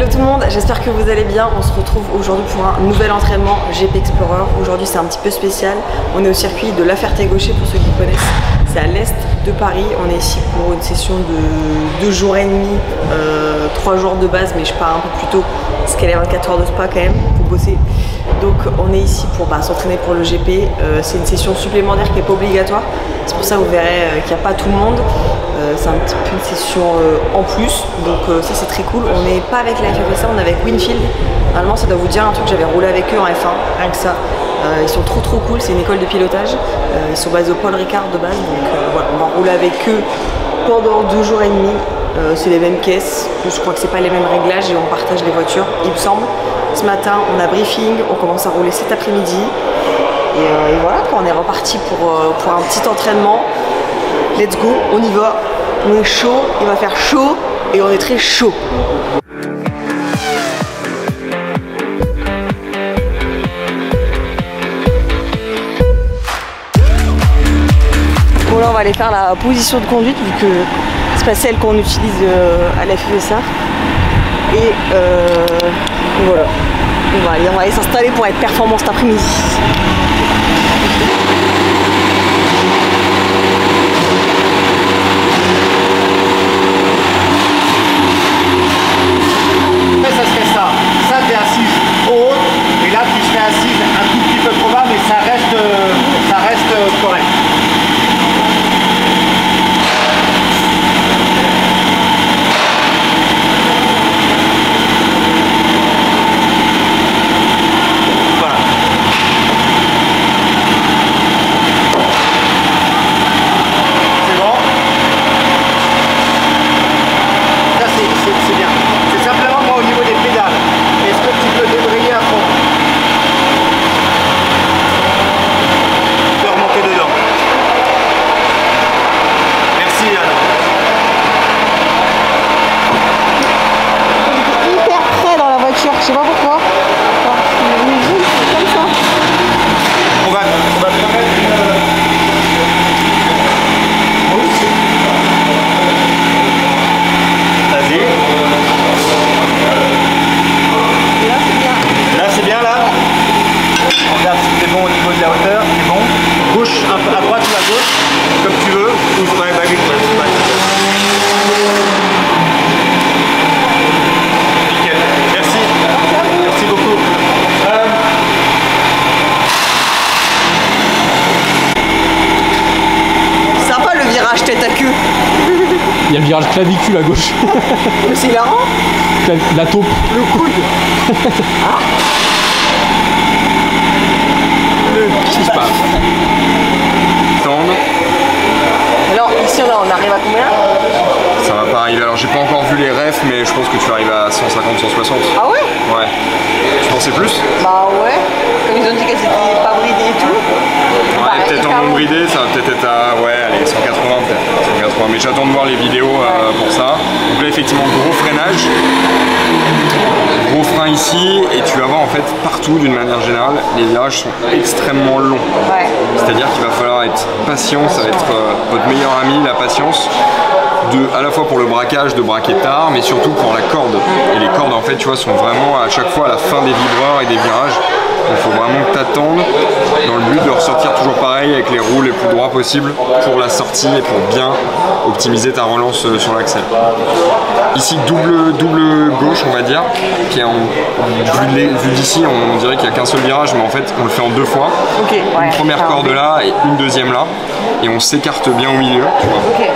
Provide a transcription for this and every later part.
Hello tout le monde, j'espère que vous allez bien. On se retrouve aujourd'hui pour un nouvel entraînement GP Explorer. Aujourd'hui c'est un petit peu spécial. On est au circuit de La Ferté-Gaucher pour ceux qui connaissent. C'est à l'est de Paris. On est ici pour une session de 2 jours et demi, 3 jours de base, mais je pars un peu plus tôt parce qu'elle est 24 heures de spa quand même pour bosser. Donc on est ici pour s'entraîner pour le GP. C'est une session supplémentaire qui n'est pas obligatoire. C'est pour ça que vous verrez qu'il n'y a pas tout le monde. C'est un petit peu une session en plus. Donc ça c'est très cool. On n'est pas avec la FFSA, on est avec Winfield. Normalement ça doit vous dire un truc, j'avais roulé avec eux en F1, rien que ça. Ils sont trop cool, c'est une école de pilotage. Ils sont basés au Paul Ricard de base. Donc voilà, on va rouler avec eux pendant 2 jours et demi. C'est les mêmes caisses, je crois que c'est pas les mêmes réglages et on partage les voitures, il me semble. Ce matin, on a briefing, on commence à rouler cet après-midi. Et voilà, on est reparti pour un petit entraînement. Let's go, on y va. On est chaud, il va faire chaud et on est très chaud. Bon là, on va aller faire la position de conduite vu que c'est pas celle qu'on utilise à la FFSA. Et voilà. On va aller s'installer pour être performant cet après-midi. Ça serait ça. Ça t'es assise haute et là tu serais assise un tout petit peu trop bas, mais ça reste correct. Je sais pas pourquoi. C'est comme ça. On va te remettre Vas-y. Là c'est bien. Là c'est bien là. On regarde si c'est bon au niveau de la hauteur. C'est bon. Gauche, un peu à droite ou à gauche, comme tu veux. Ou ouais, bah oui, tête à queue. Il y a le virage clavicule à gauche. C'est hilarant. La taupe. Le coude. Ah. Le pif paf. Alors ici on arrive à combien? Ça va pas arriver, alors j'ai pas encore vu les refs mais je pense que tu arrives à 150-160. Ah ouais? Ouais. Tu pensais plus? Bah ouais, comme ils ont dit qu'elles étaient pas bridées et tout. Ouais, peut-être en non bridé, ça va peut-être être à ouais, allez, 180 peut-être. 180, mais j'attends de voir les vidéos pour ça. Donc là effectivement gros freinage. Gros frein ici et tu vas voir en fait partout d'une manière générale les virages sont extrêmement longs. Ouais. C'est-à-dire qu'il va falloir être patient, ça va être votre meilleur ami, la patience. À la fois pour le braquage, de braquer tard, mais surtout pour la corde. Et les cordes en fait tu vois sont vraiment à chaque fois à la fin des vibreurs et des virages. Il faut vraiment que tu attendes dans le but de ressortir toujours pareil avec les roues les plus droits possibles pour la sortie et pour bien optimiser ta relance sur l'axel. Ici double gauche on va dire, qui est vu d'ici on dirait qu'il n'y a qu'un seul virage mais en fait on le fait en 2 fois. Okay, ouais, une première corde là et une deuxième là et on s'écarte bien au milieu. Tu vois. Okay.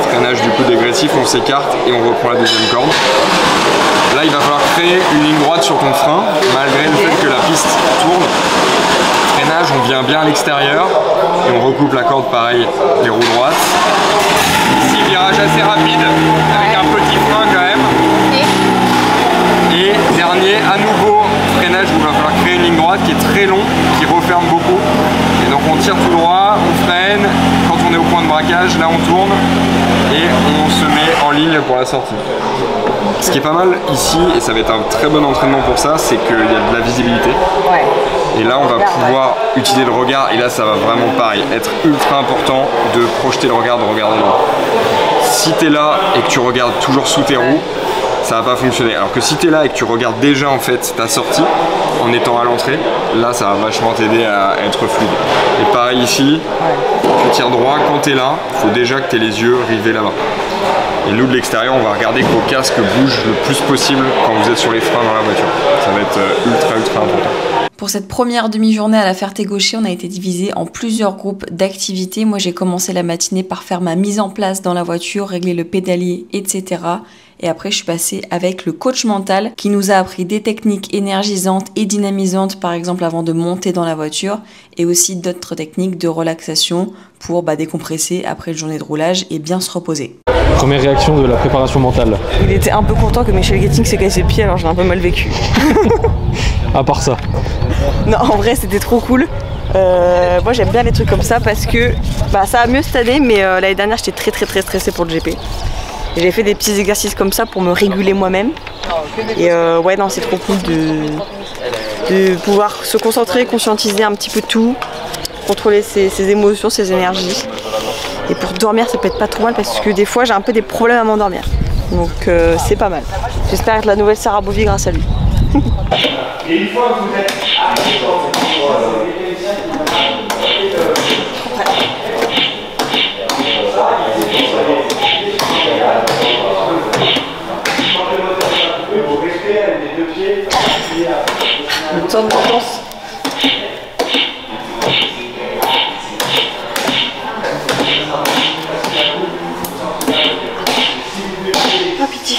Freinage du coup dégressif, on s'écarte et on reprend la deuxième corde. Là il va falloir créer une ligne droite sur ton frein malgré le fait que la piste tourne. Freinage, on vient bien à l'extérieur et on recoupe la corde pareil, les roues droites. Ici virage assez rapide avec un petit frein quand même. Et dernier à nouveau freinage où il va falloir créer une ligne droite qui est très long, qui referme beaucoup. Et donc on tire tout droit, on freine, quand on est au point de braquage, là on tourne et on se met en ligne pour la sortie. Ce qui est pas mal ici, et ça va être un très bon entraînement pour ça, c'est qu'il y a de la visibilité. Ouais. Et là on va pouvoir utiliser le regard, et là ça va vraiment pareil, être ultra important de projeter le regard, de regarder loin. Si tu es là et que tu regardes toujours sous tes roues, ça va pas fonctionner. Alors que si tu es là et que tu regardes déjà en fait ta sortie en étant à l'entrée, là ça va vachement t'aider à être fluide. Et pareil ici, tu tires droit, quand tu es là, il faut déjà que tu aies les yeux rivés là-bas. Et nous de l'extérieur, on va regarder que vos casques bougent le plus possible quand vous êtes sur les freins dans la voiture. Ça va être ultra important. Pour cette première demi-journée à la Ferté-Gaucher, on a été divisé en plusieurs groupes d'activités. Moi, j'ai commencé la matinée par faire ma mise en place dans la voiture, régler le pédalier, etc. Et après, je suis passée avec le coach mental qui nous a appris des techniques énergisantes et dynamisantes, par exemple avant de monter dans la voiture, et aussi d'autres techniques de relaxation pour décompresser après une journée de roulage et bien se reposer. Première réaction de la préparation mentale. Il était un peu content que Michel Getting s'est cassé le pied, alors j'ai un peu mal vécu. À part ça. Non, en vrai, c'était trop cool. Moi, j'aime bien les trucs comme ça parce que ça a mieux cette année, mais l'année dernière, j'étais très stressée pour le GP. J'ai fait des petits exercices comme ça pour me réguler moi-même. Et ouais, non, c'est trop cool de pouvoir se concentrer, conscientiser un petit peu tout, contrôler ses émotions, ses énergies. Et pour dormir, ça peut être pas trop mal parce que des fois, j'ai un peu des problèmes à m'endormir. Donc c'est pas mal. J'espère être la nouvelle Sarah Bovy grâce à lui. Et une fois que vous êtes le temps de vacances. Ah pitié.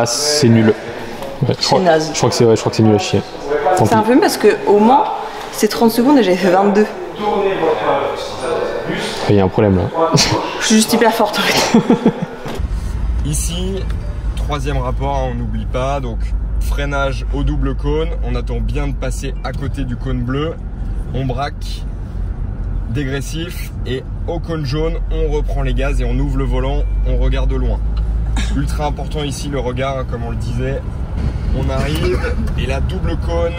C'est nul. Ouais, je crois que c'est nul à chier. C'est un peu parce que au Mans, c'est 30 secondes et j'avais fait 22. Il y a un problème là. Je suis juste hyper forte en fait. Ici, troisième rapport, on n'oublie pas, donc freinage au double cône, on attend bien de passer à côté du cône bleu, on braque, dégressif, et au cône jaune, on reprend les gaz et on ouvre le volant, on regarde de loin. Ultra important ici le regard, comme on le disait, on arrive, et la double cône,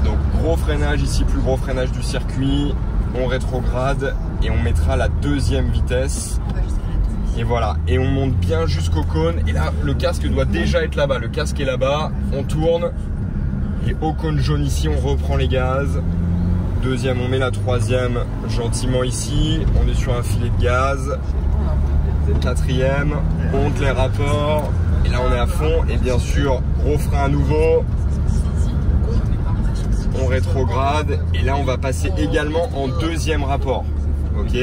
donc gros freinage ici, plus gros freinage du circuit, on rétrograde et on mettra la deuxième vitesse. Et voilà, et on monte bien jusqu'au cône. Et là, le casque doit déjà être là-bas. Le casque est là-bas, on tourne. Et au cône jaune ici, on reprend les gaz. Deuxième, on met la troisième gentiment ici. On est sur un filet de gaz. Quatrième, on monte les rapports. Et là, on est à fond. Et bien sûr, gros frein à nouveau. On rétrograde. Et là, on va passer également en deuxième rapport. Ok,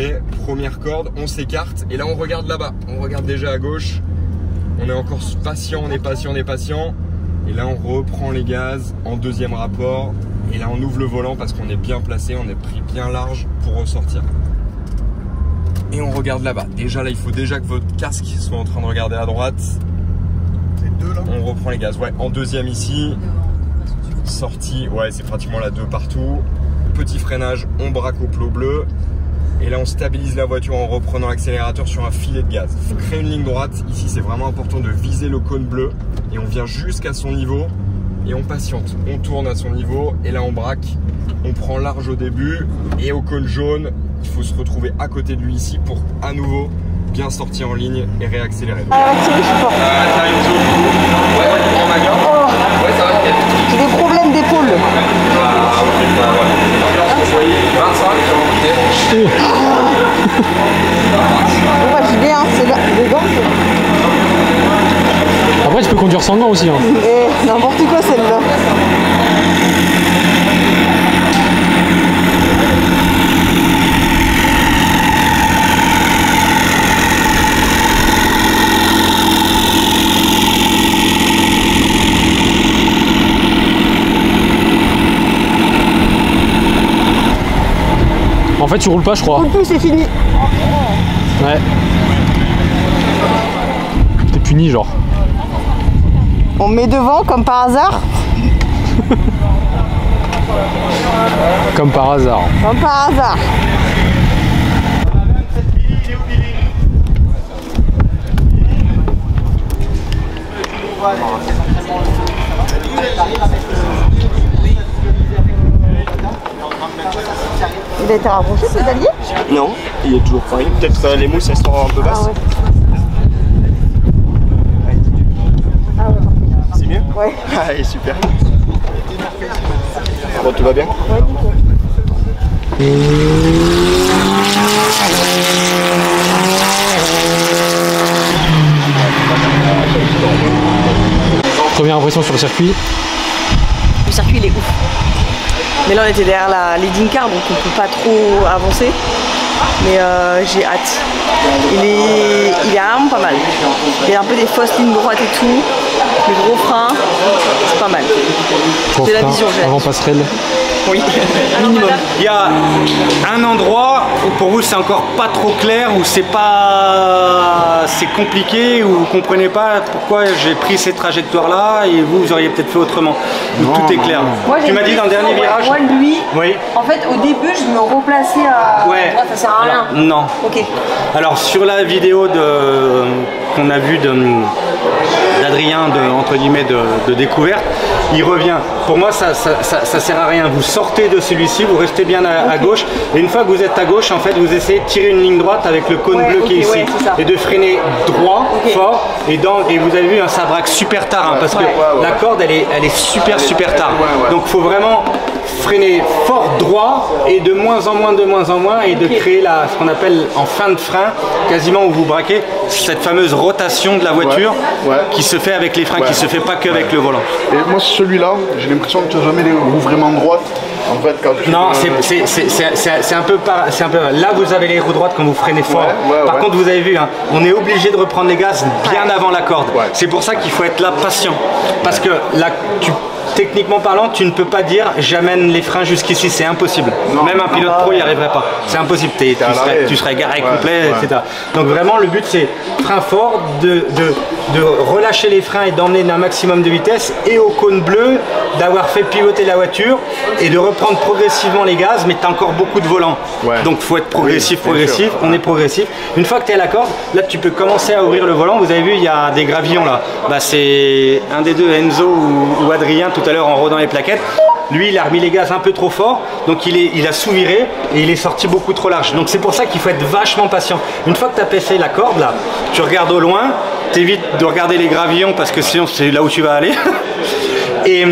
première corde, on s'écarte et là on regarde là-bas, on regarde déjà à gauche, on est encore patient, on est patient et là on reprend les gaz en deuxième rapport et là on ouvre le volant parce qu'on est bien placé, on est pris bien large pour ressortir. Et on regarde là-bas, déjà là il faut déjà que votre casque soit en train de regarder à droite. C'est deux là. On reprend les gaz, ouais, en deuxième ici, sortie, ouais c'est pratiquement la 2 partout. Petit freinage, on braque au plot bleu. Et là on stabilise la voiture en reprenant l'accélérateur sur un filet de gaz. Il faut créer une ligne droite, ici c'est vraiment important de viser le cône bleu. Et on vient jusqu'à son niveau et on patiente. On tourne à son niveau et là on braque. On prend large au début et au cône jaune, il faut se retrouver à côté de lui ici pour à nouveau bien sortir en ligne et réaccélérer. J'ai des problèmes d'épaule. J'y vais, hein, c'est là, les gants. Après tu peux conduire sans gants aussi. Hein. Et n'importe quoi celle-là. En fait tu roules pas je crois. C'est fini. Ouais. T'es puni genre. On met devant comme par hasard. Comme par hasard. Comme par hasard. Il a été rapproché ce pédalier? Non, il est toujours pareil. Peut-être les mousses elles sont un peu basses. Ah ouais. C'est mieux? Ouais. Allez, super. Bon, tout va bien? Ouais, nickel. Première impression sur le circuit? Le circuit il est ouf. Mais là on était derrière la leading car donc on peut pas trop avancer. Mais j'ai hâte. Il est vraiment pas mal. Il y a un peu des fausses lignes droites et tout. Les gros freins, c'est pas mal. C'est la vision, j'ai avant passerelle. Oui, minimum. Il y a un endroit où pour vous c'est encore pas trop clair, où c'est compliqué, où vous comprenez pas pourquoi j'ai pris cette trajectoire là et vous auriez peut-être fait autrement. Donc tout est clair. Moi, tu m'as dit dans le dernier virage. Moi lui, oui. En fait au début je me replaçais à ouais. droite, ça sert à rien. Non. Ok. Alors sur la vidéo qu'on a vue d'Adrien entre guillemets de découverte, il revient. Pour moi ça sert à rien. Vous sortez de celui-ci, vous restez bien à gauche et une fois que vous êtes à gauche en fait vous essayez de tirer une ligne droite avec le cône bleu qui est ici et de freiner droit fort et vous avez vu hein, ça braque super tard hein, parce que la corde elle est super tard. Donc faut vraiment freiner fort droit et de moins en moins et de créer ce qu'on appelle en fin de frein quasiment où vous braquez cette fameuse rotation de la voiture qui se fait avec les freins, qui se fait pas qu'avec le volant. Et moi celui-là, j'ai l'impression que tu n'as jamais les roues vraiment droites. En fait, quand tu non, c'est un peu là vous avez les roues droites quand vous freinez fort. Par contre vous avez vu, hein, on est obligé de reprendre les gaz bien avant la corde. C'est pour ça qu'il faut être là patient. Parce que là, techniquement parlant, tu ne peux pas dire j'amène les freins jusqu'ici, c'est impossible. Non, même un pilote pro n'y arriverait pas. C'est impossible, tu serais garé complet, etc. Donc vraiment le but c'est frein fort, de relâcher les freins et d'emmener un maximum de vitesse et au cône bleu d'avoir fait pivoter la voiture et de reprendre progressivement les gaz, mais tu as encore beaucoup de volant. Donc il faut être progressif, on est progressif. Une fois que tu es à la corde, là tu peux commencer à ouvrir le volant. Vous avez vu, il y a des gravillons là. Bah, c'est un des deux, Enzo ou Adrien, tout à l'heure en rodant les plaquettes. Lui il a remis les gaz un peu trop fort, donc il a sous-viré et il est sorti beaucoup trop large. Donc c'est pour ça qu'il faut être vachement patient. Une fois que tu as passé la corde là, tu regardes au loin, t'évites de regarder les gravillons parce que sinon c'est là où tu vas aller. Et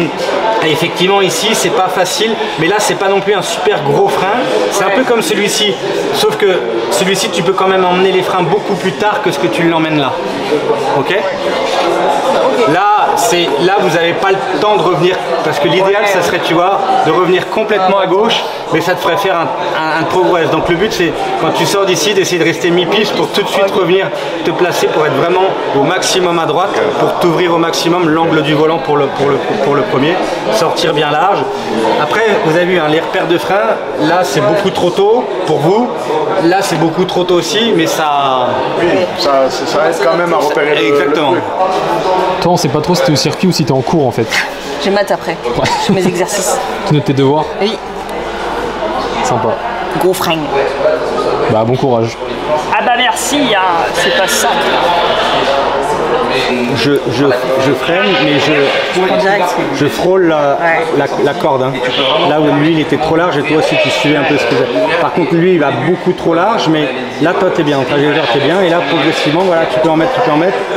effectivement ici c'est pas facile, mais là c'est pas non plus un super gros frein, c'est un peu comme celui-ci, sauf que celui-ci tu peux quand même emmener les freins beaucoup plus tard que ce que tu l'emmènes là. Ok. Là vous n'avez pas le temps de revenir, parce que l'idéal ça serait, tu vois, de revenir complètement à gauche, mais ça te ferait faire un progress. Donc le but c'est, quand tu sors d'ici, d'essayer de rester mi-piste pour tout de suite revenir te placer pour être vraiment au maximum à droite, pour t'ouvrir au maximum l'angle du volant pour le premier, sortir bien large. Après vous avez vu hein, les repères de frein, là c'est beaucoup trop tôt pour vous, là c'est beaucoup trop tôt aussi, mais ça... Oui, ça aide quand même à repérer exactement. Toi on sait pas trop si t'es au circuit ou si t'es en cours en fait. J'ai maths après, je fais mes exercices. Tu notes tes devoirs? Oui. Sympa. Gros frein. Bah bon courage. Ah bah merci, hein, c'est pas ça. Je freine, mais je frôle la corde. Hein. Là où lui il était trop large et toi aussi tu suivais un peu ce que j'ai. Par contre lui il va beaucoup trop large, mais là toi t'es bien, en trajectoire t'es bien, et là progressivement voilà tu peux en mettre,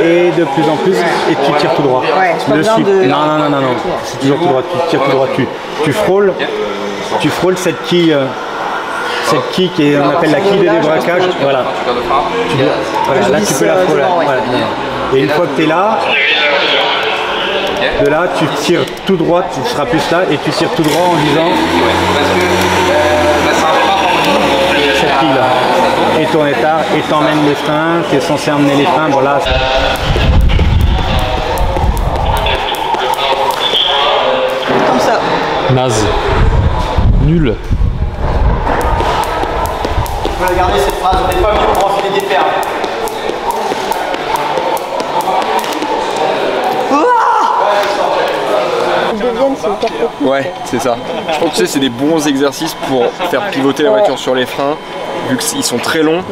et de plus en plus, et tu tires tout droit. Non, c'est toujours tout droit, tu tires tout droit, tu frôles cette quille. Cette quille qu'on appelle la quille de débraquage, voilà. Là tu peux la frôler. Voilà. Et une fois que tu es là, de là tu tires tout droit, tu seras plus là, et tu tires tout droit en disant cette quille là. Et ton état, et t'emmènes les freins, tu es censé emmener les freins, voilà. Comme ça. Naze. Nul. Je vais garder cette phrase, on n'est pas venu pour enfiler des perles. Ouais, c'est ça. Je pense que tu sais, c'est des bons exercices pour faire pivoter la voiture sur les freins, vu qu'ils sont très longs.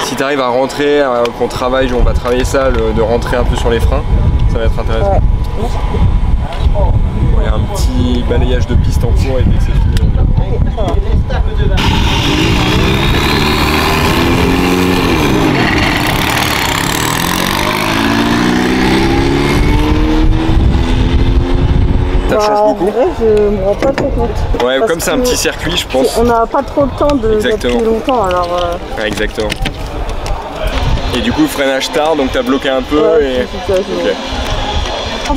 Si tu arrives à rentrer, qu'on travaille, on va travailler ça, de rentrer un peu sur les freins, ça va être intéressant. Il y a un petit balayage de piste en cours et dès que c'est fini, on Ça change beaucoup. En vrai, je me rends pas trop compte. Ouais, comme c'est un petit circuit, je pense. On n'a pas trop le temps de d'appuyer longtemps, alors. Ouais, exactement. Et du coup, freinage tard, donc t'as bloqué un peu et.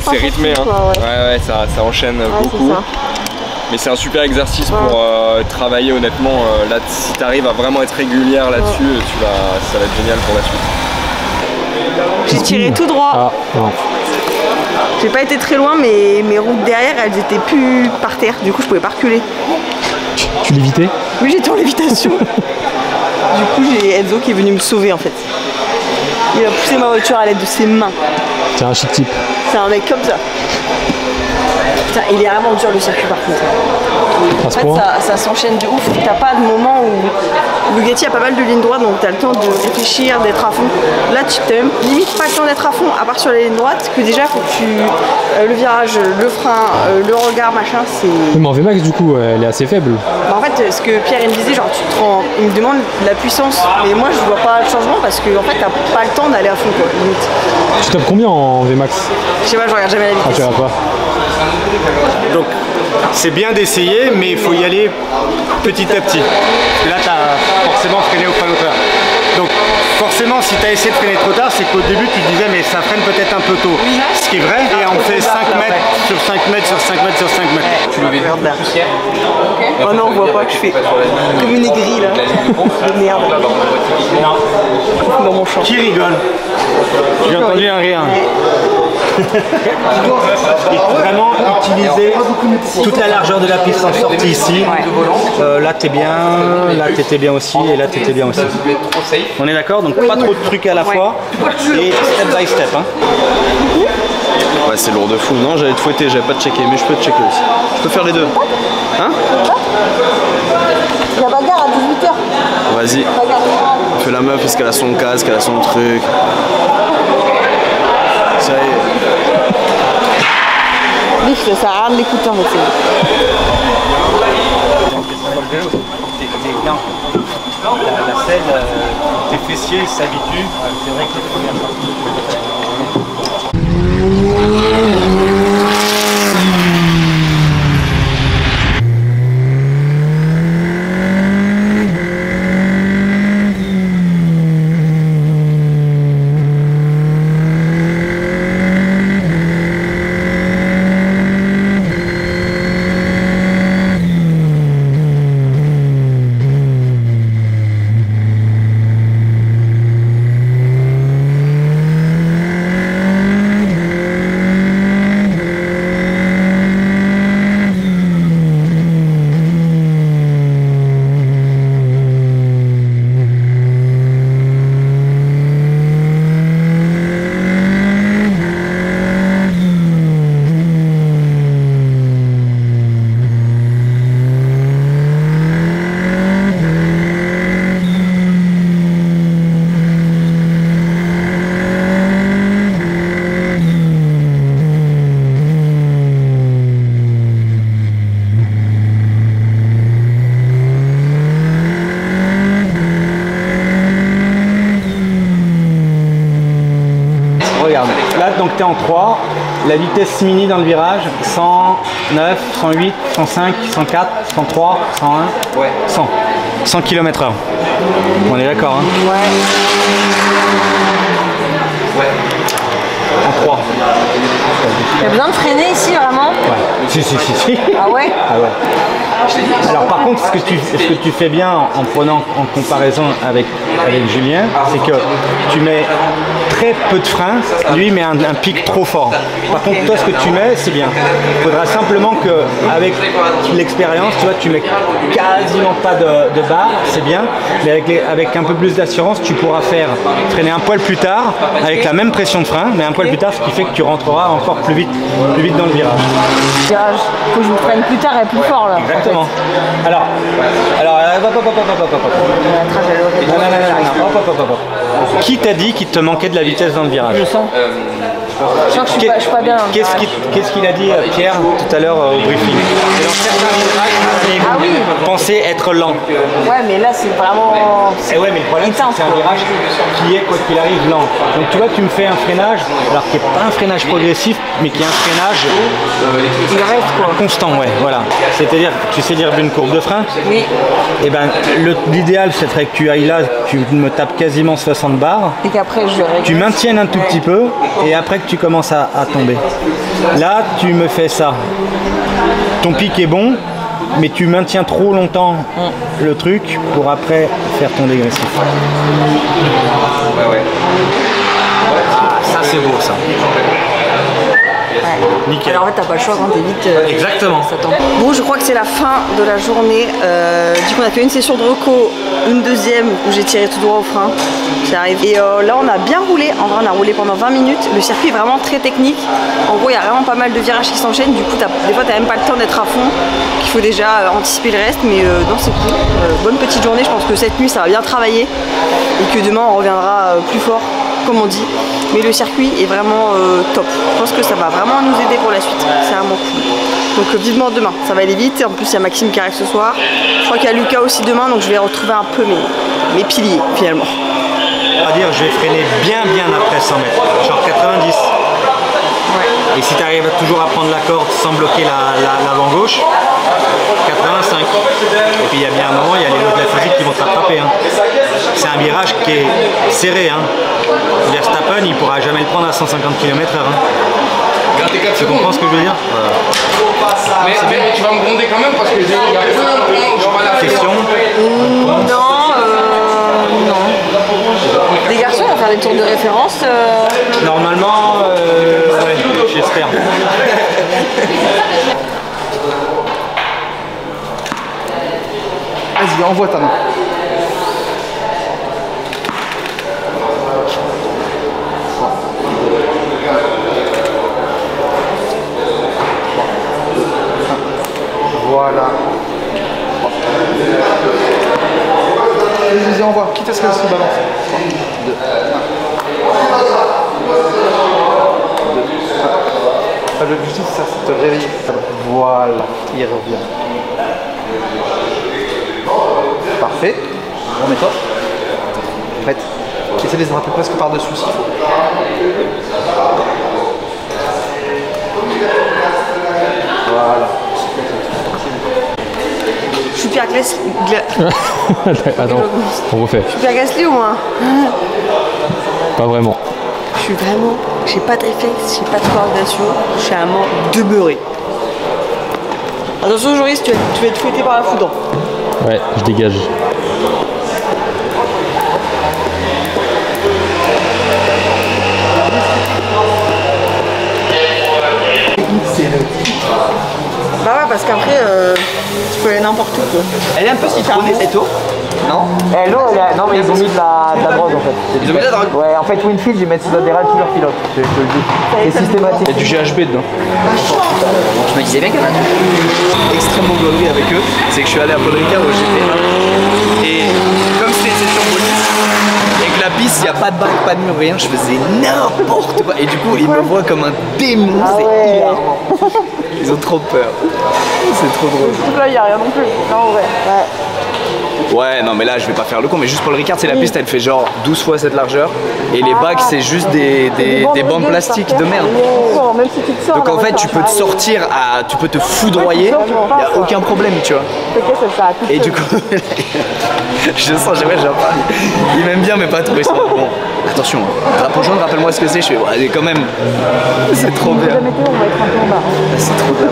C'est rythmé, hein. Ouais, ça enchaîne beaucoup. Mais c'est un super exercice pour travailler honnêtement. Là, si t'arrives à vraiment être régulière là-dessus, ça va être génial pour la suite. J'ai tiré tout droit. Ah, non. J'ai pas été très loin, mais mes roues derrière, elles étaient plus par terre. Du coup, je pouvais pas reculer. Tu l'évitais? Oui, j'étais en lévitation. Du coup, j'ai Enzo qui est venu me sauver en fait. Il a poussé ma voiture à l'aide de ses mains. C'est un chic type. C'est un mec comme ça. Putain, il est vraiment dur le circuit par contre. En fait, ça s'enchaîne de ouf. T'as pas de moment où Bugatti a pas mal de lignes droites, donc t'as le temps de réfléchir, d'être à fond. Là, tu t'as même limite pas le temps d'être à fond, à part sur les lignes droites, que déjà faut que tu. Le virage, le frein, le regard, machin, c'est. Oui, mais en VMAX, du coup, elle est assez faible. Bah, en fait, ce que Pierre il me disait, genre, il me demande de la puissance, mais moi je vois pas le changement parce que en fait, t'as pas le temps d'aller à fond, quoi, limite. Tu tapes combien en VMAX? Je sais pas, je regarde jamais la vitesse. Ah, tu regardes pas. Donc c'est bien d'essayer, mais il faut y aller petit à petit. Et là, tu as forcément freiné au frein moteur. Donc forcément, si tu as essayé de freiner trop tard, c'est qu'au début, tu te disais, mais ça freine peut-être un peu tôt. Ce qui est vrai, et on fait 5 mètres sur 5 mètres sur 5 mètres sur 5 mètres. Tu le regardes là. Oh non, on voit pas que je fais comme une aigrie là. De merde. Non. Dans mon champ. Qui rigole? J'ai entendu un rire. Il faut vraiment utiliser toute la largeur de la piste en sortie ici. Là t'es bien, là t'étais bien aussi et là t'étais bien aussi. On est d'accord? Donc pas trop de trucs à la fois et step by step. Hein. Ouais, c'est lourd de fou. Non, j'allais te fouetter, j'avais pas de checker, mais je peux te checker aussi. Je peux faire les deux. Hein? Il y a bagarre à 18h. Vas-y. Fais la meuf parce qu'elle a son casque, elle a son truc. Ça y est. Ça sert à rien de l'écouter en fait. La selle, tes fessiers s'habituent. C'est vrai que les premières parties. Là, donc tu es en 3, la vitesse mini dans le virage, 109, 108, 105, 104, 103, 101, 100. 100 km/h. On est d'accord, hein? Ouais. En 3. Il y a besoin de freiner ici vraiment? Ouais. Si. Ah ouais? Ah ouais. Alors par contre, ce que tu fais bien en prenant en comparaison avec Julien, c'est que tu mets très peu de frein, lui met un pic trop fort. Par contre, toi, ce que tu mets, c'est bien. Il faudra simplement qu'avec l'expérience, tu vois, tu mets quasiment pas de barre, c'est bien, mais avec un peu plus d'assurance, tu pourras freiner un poil plus tard, avec la même pression de frein, mais un poil plus tard, ce qui fait que tu rentreras encore plus vite dans le virage. Il faut que je me freine plus tard et plus fort là. Exactement. En fait. Alors, Qui t'a dit qu'il te manquait de la vitesse dans le virage? Je le sens. Je sens que je suis pas bien. Qu'est-ce qu'il a dit Pierre tout à l'heure au briefing? Dans certains virages, pensez être lent. Ouais, mais là c'est vraiment. Et ouais, mais le problème c'est un virage qui est quoi qu'il arrive lent. Donc tu vois, tu me fais un freinage, alors qui n'est pas un freinage progressif, mais qui est un freinage constant, ouais, voilà. C'est-à-dire, tu sais dire une courbe de frein? Oui. Et ben l'idéal, c'est que tu ailles là, tu me tapes quasiment 60 barres. Et qu'après je régresse. Tu maintiennes un tout petit peu et après que tu commences à tomber. Là, tu me fais ça. Ton pic est bon, mais tu maintiens trop longtemps le truc pour après faire ton dégressif. Ah, ça c'est beau ça. Nickel. Alors en fait t'as pas le choix quand t'es vite. Exactement. Bon, je crois que c'est la fin de la journée. Du coup on a fait une session de reco, une deuxième où j'ai tiré tout droit au frein. J'arrive. Et là on a bien roulé. En vrai on a roulé pendant 20 minutes. Le circuit est vraiment très technique. En gros il y a vraiment pas mal de virages qui s'enchaînent. Du coup des fois t'as même pas le temps d'être à fond. Il faut déjà anticiper le reste. Mais non, c'est cool. Bonne petite journée. Je pense que cette nuit ça va bien travailler. Et que demain on reviendra plus fort, comme on dit. Mais le circuit est vraiment top. Je pense que ça va vraiment nous aider pour la suite. C'est vraiment cool. Donc vivement demain, ça va aller vite. En plus il y a Maxime qui arrive ce soir. Je crois qu'il y a Lucas aussi demain, donc je vais retrouver un peu mes piliers finalement. On va dire je vais freiner bien après 100 mètres, genre 90. Ouais. Et si tu arrives toujours à prendre la corde sans bloquer l'avant gauche, 85. Et puis il y a bien un moment, il y a les lots de la physique qui vont te rattraper. Hein. C'est un virage qui est serré. Hein. Verstappen, il pourra jamais le prendre à 150 km/h. Hein. Tu comprends ce que je veux dire? Mais tu vas me gronder quand même parce que il y a plein de question. Non. Les garçons vont faire des tours de référence. Normalement, ouais, j'espère. Vas-y, envoie ta main. Voilà. Vas-y, envoie. Quitte à ce qu'elle se balance. 2, 1. L'objectif, c'est de te réveiller. Voilà, il revient. Parfait. Remets-toi. Prête. Essaie de les attraper presque par-dessus s'il faut. Voilà. Je suis Pierre Gasly. Attends, on refait. Je suis Pierre Gasly ou moins? Pas vraiment. Je suis vraiment. J'ai pas de réflexe, j'ai pas de coordination. Je suis un mort demeuré. Attention, Joris, tu vas être fouetté par la foudre. Ouais, je dégage. Bah ouais, parce qu'après, tu peux aller n'importe où. Quoi. Elle est un peu citronnée cette eau. Non. L'eau, non mais ils ont mis de la drogue en fait. Ils ont mis de la drogue. Ouais, en fait Winfield ils mettent sous des rails tous leurs pilotes, je te le dis. C'est systématique. Il y a du GHB dedans. Je me disais bien qu'il y en a extrêmement gaulerie avec eux, c'est que je suis allé à Paul Ricard au GP1 et comme c'était une session police et que la piste, il n'y a pas de bac, pas de mur, rien, je faisais n'importe quoi et du coup ils me voient comme un démon, c'est hilarant. Ils ont trop peur. C'est trop drôle. Donc là il n'y a rien non plus. Non, ouais. Ouais, non mais là je vais pas faire le con, mais juste Paul Ricard, c'est la piste, elle fait genre 12 fois cette largeur et les bacs c'est juste des bandes plastiques de merde. Donc en fait tu peux te sortir, tu peux te foudroyer, il n'y a aucun problème, tu vois. Et du coup, je sens, ouais, j'en parle. Il m'aime bien mais pas trop. Bon, attention, drapeau jaune, rappelle-moi ce que c'est, je fais, ouais, quand même, c'est trop bien. C'est trop bien.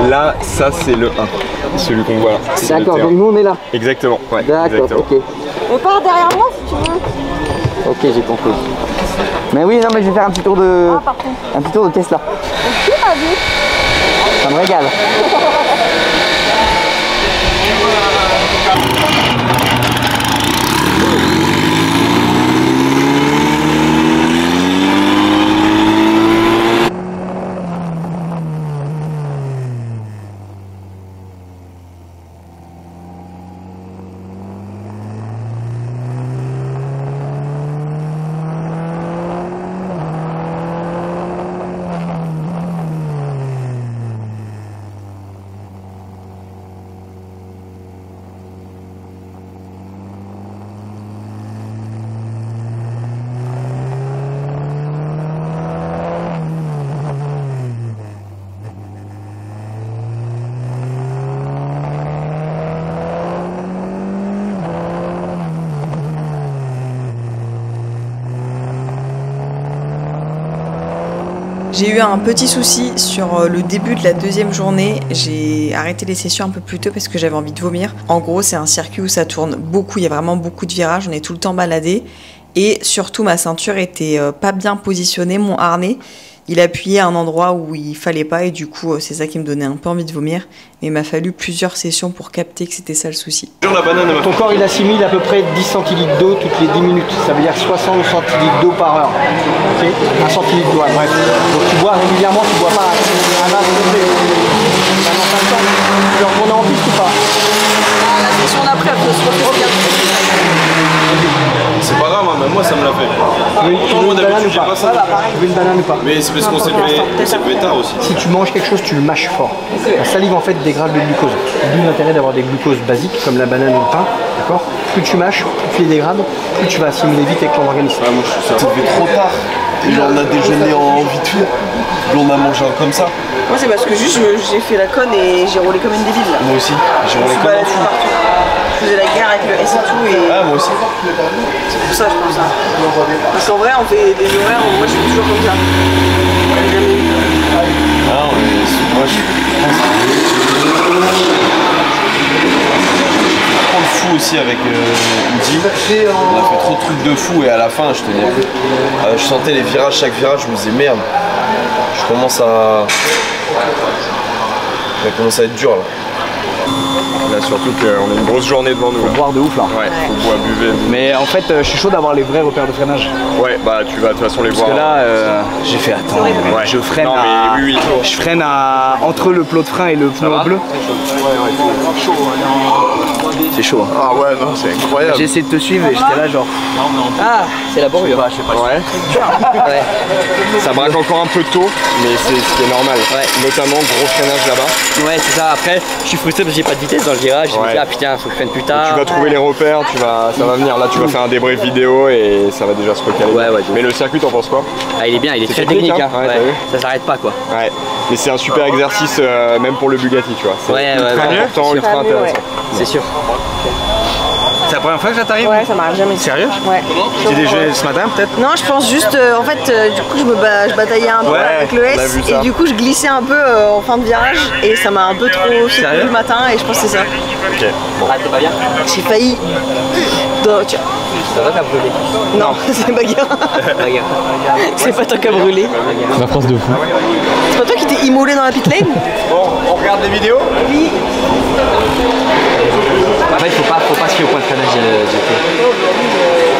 Là, ça c'est le 1, celui qu'on voit là. D'accord, donc nous on est là. Exactement, ouais. D'accord, ok. On part derrière moi si tu veux. Ok, j'ai compris. Mais oui, non mais je vais faire un petit tour de... un petit tour de Tesla. Ça me régale. J'ai eu un petit souci sur le début de la deuxième journée. J'ai arrêté les sessions un peu plus tôt parce que j'avais envie de vomir. En gros, c'est un circuit où ça tourne beaucoup, il y a vraiment beaucoup de virages, on est tout le temps baladé. Et surtout, ma ceinture était pas bien positionnée, mon harnais. Il appuyait à un endroit où il fallait pas et du coup, c'est ça qui me donnait un peu envie de vomir. Mais il m'a fallu plusieurs sessions pour capter que c'était ça le souci. Ton corps, il assimile à peu près 10 centilitres d'eau toutes les 10 minutes. Ça veut dire 60 centilitres d'eau par heure. Ok, 1 centilitre d'eau, bref. Donc tu bois régulièrement, tu bois pas un vase complet. Tu veux retourner en piste ou pas? La session d'après, après, je regarde. C'est pas grave, hein, même moi ça me l'a fait. Moi d'habitude j'ai pas ça. Tu veux une banane ou pas? Mais c'est parce qu'on s'est levé tard aussi. Si tu manges quelque chose, tu le mâches fort. La salive en fait dégrade le glucose. D'où l'intérêt d'avoir des glucoses basiques comme la banane ou le pain. D'accord? Plus tu mâches, plus tu les dégrades, plus tu vas assimiler vite avec ton organisme. Ouais, moi je suis ça. Ça fait trop tard. Et genre on a déjeuné en vite fait. Puis on a mangé un comme ça. Moi c'est parce que juste j'ai fait la conne et j'ai roulé comme une débile là. Moi aussi. J'ai roulé comme un fou. Je faisais la guerre avec le S et tout et... Ah moi aussi. C'est pour ça je pense ça. Parce qu'en vrai on fait des horaires où moi je suis toujours comme ça. Ah mais moi je trop de fou aussi avec Udi. On a fait trop de trucs de fou et à la fin je te dis, je sentais les virages, chaque virage je me disais merde. Je commence à... Ça commence à être dur là. Là surtout qu'on a une grosse journée devant nous. Faut boire de ouf là. Ouais, faut boire, buvez. Mais en fait, je suis chaud d'avoir les vrais repères de freinage. Ouais, bah tu vas de toute façon les voir. Parce que là, j'ai fait attends, ouais. Je freine non, à... mais oui. Je freine à... entre le plot de frein et le pneu bleu. C'est chaud. Hein. Ah ouais, non, c'est incroyable. J'ai essayé de te suivre et j'étais là genre... Ah, c'est laborieux. Bah, je sais pas. Ouais. Ouais. Ça braque encore un peu tôt, mais c'est ce qui est normal. Ouais. Notamment gros freinage là-bas. Ouais, c'est ça. Après, je suis frustré parce que j'ai pas de vitesse dans le virage. Je me dis, ah putain, faut que je freine plus tard. Donc, tu vas trouver les repères, ça va venir. Là, tu vas faire un débrief vidéo et ça va déjà se recaler. Ouais, ouais. Mais le circuit, t'en penses quoi? Ah, il est bien, il est très technique. Hein. Ouais. Ça s'arrête pas quoi. Ouais. Mais c'est un super exercice, même pour le Bugatti, tu vois. Ouais, ultra important, ultra intéressant. C'est sûr. C'est la première fois que ça t'arrive? Ouais, ça m'arrive jamais. Sérieux? Ouais. Tu déjeuné ce matin peut-être? Non, je pense juste, en fait, du coup, je bataillais un peu avec le S et du coup, je glissais un peu en fin de virage et ça m'a un peu trop secoué le matin et je pense que c'est ça. Ok. Bon. Ah, t'es pas bien? J'ai failli. Ça va, t'as brûlé? Non, c'est bagarre. C'est pas toi qui as brûlé. La France de fou. C'est pas toi qui t'es immolé dans la pit lane? Bon, on regarde les vidéos? Oui. En fait, faut pas se fier au point de freinage GT.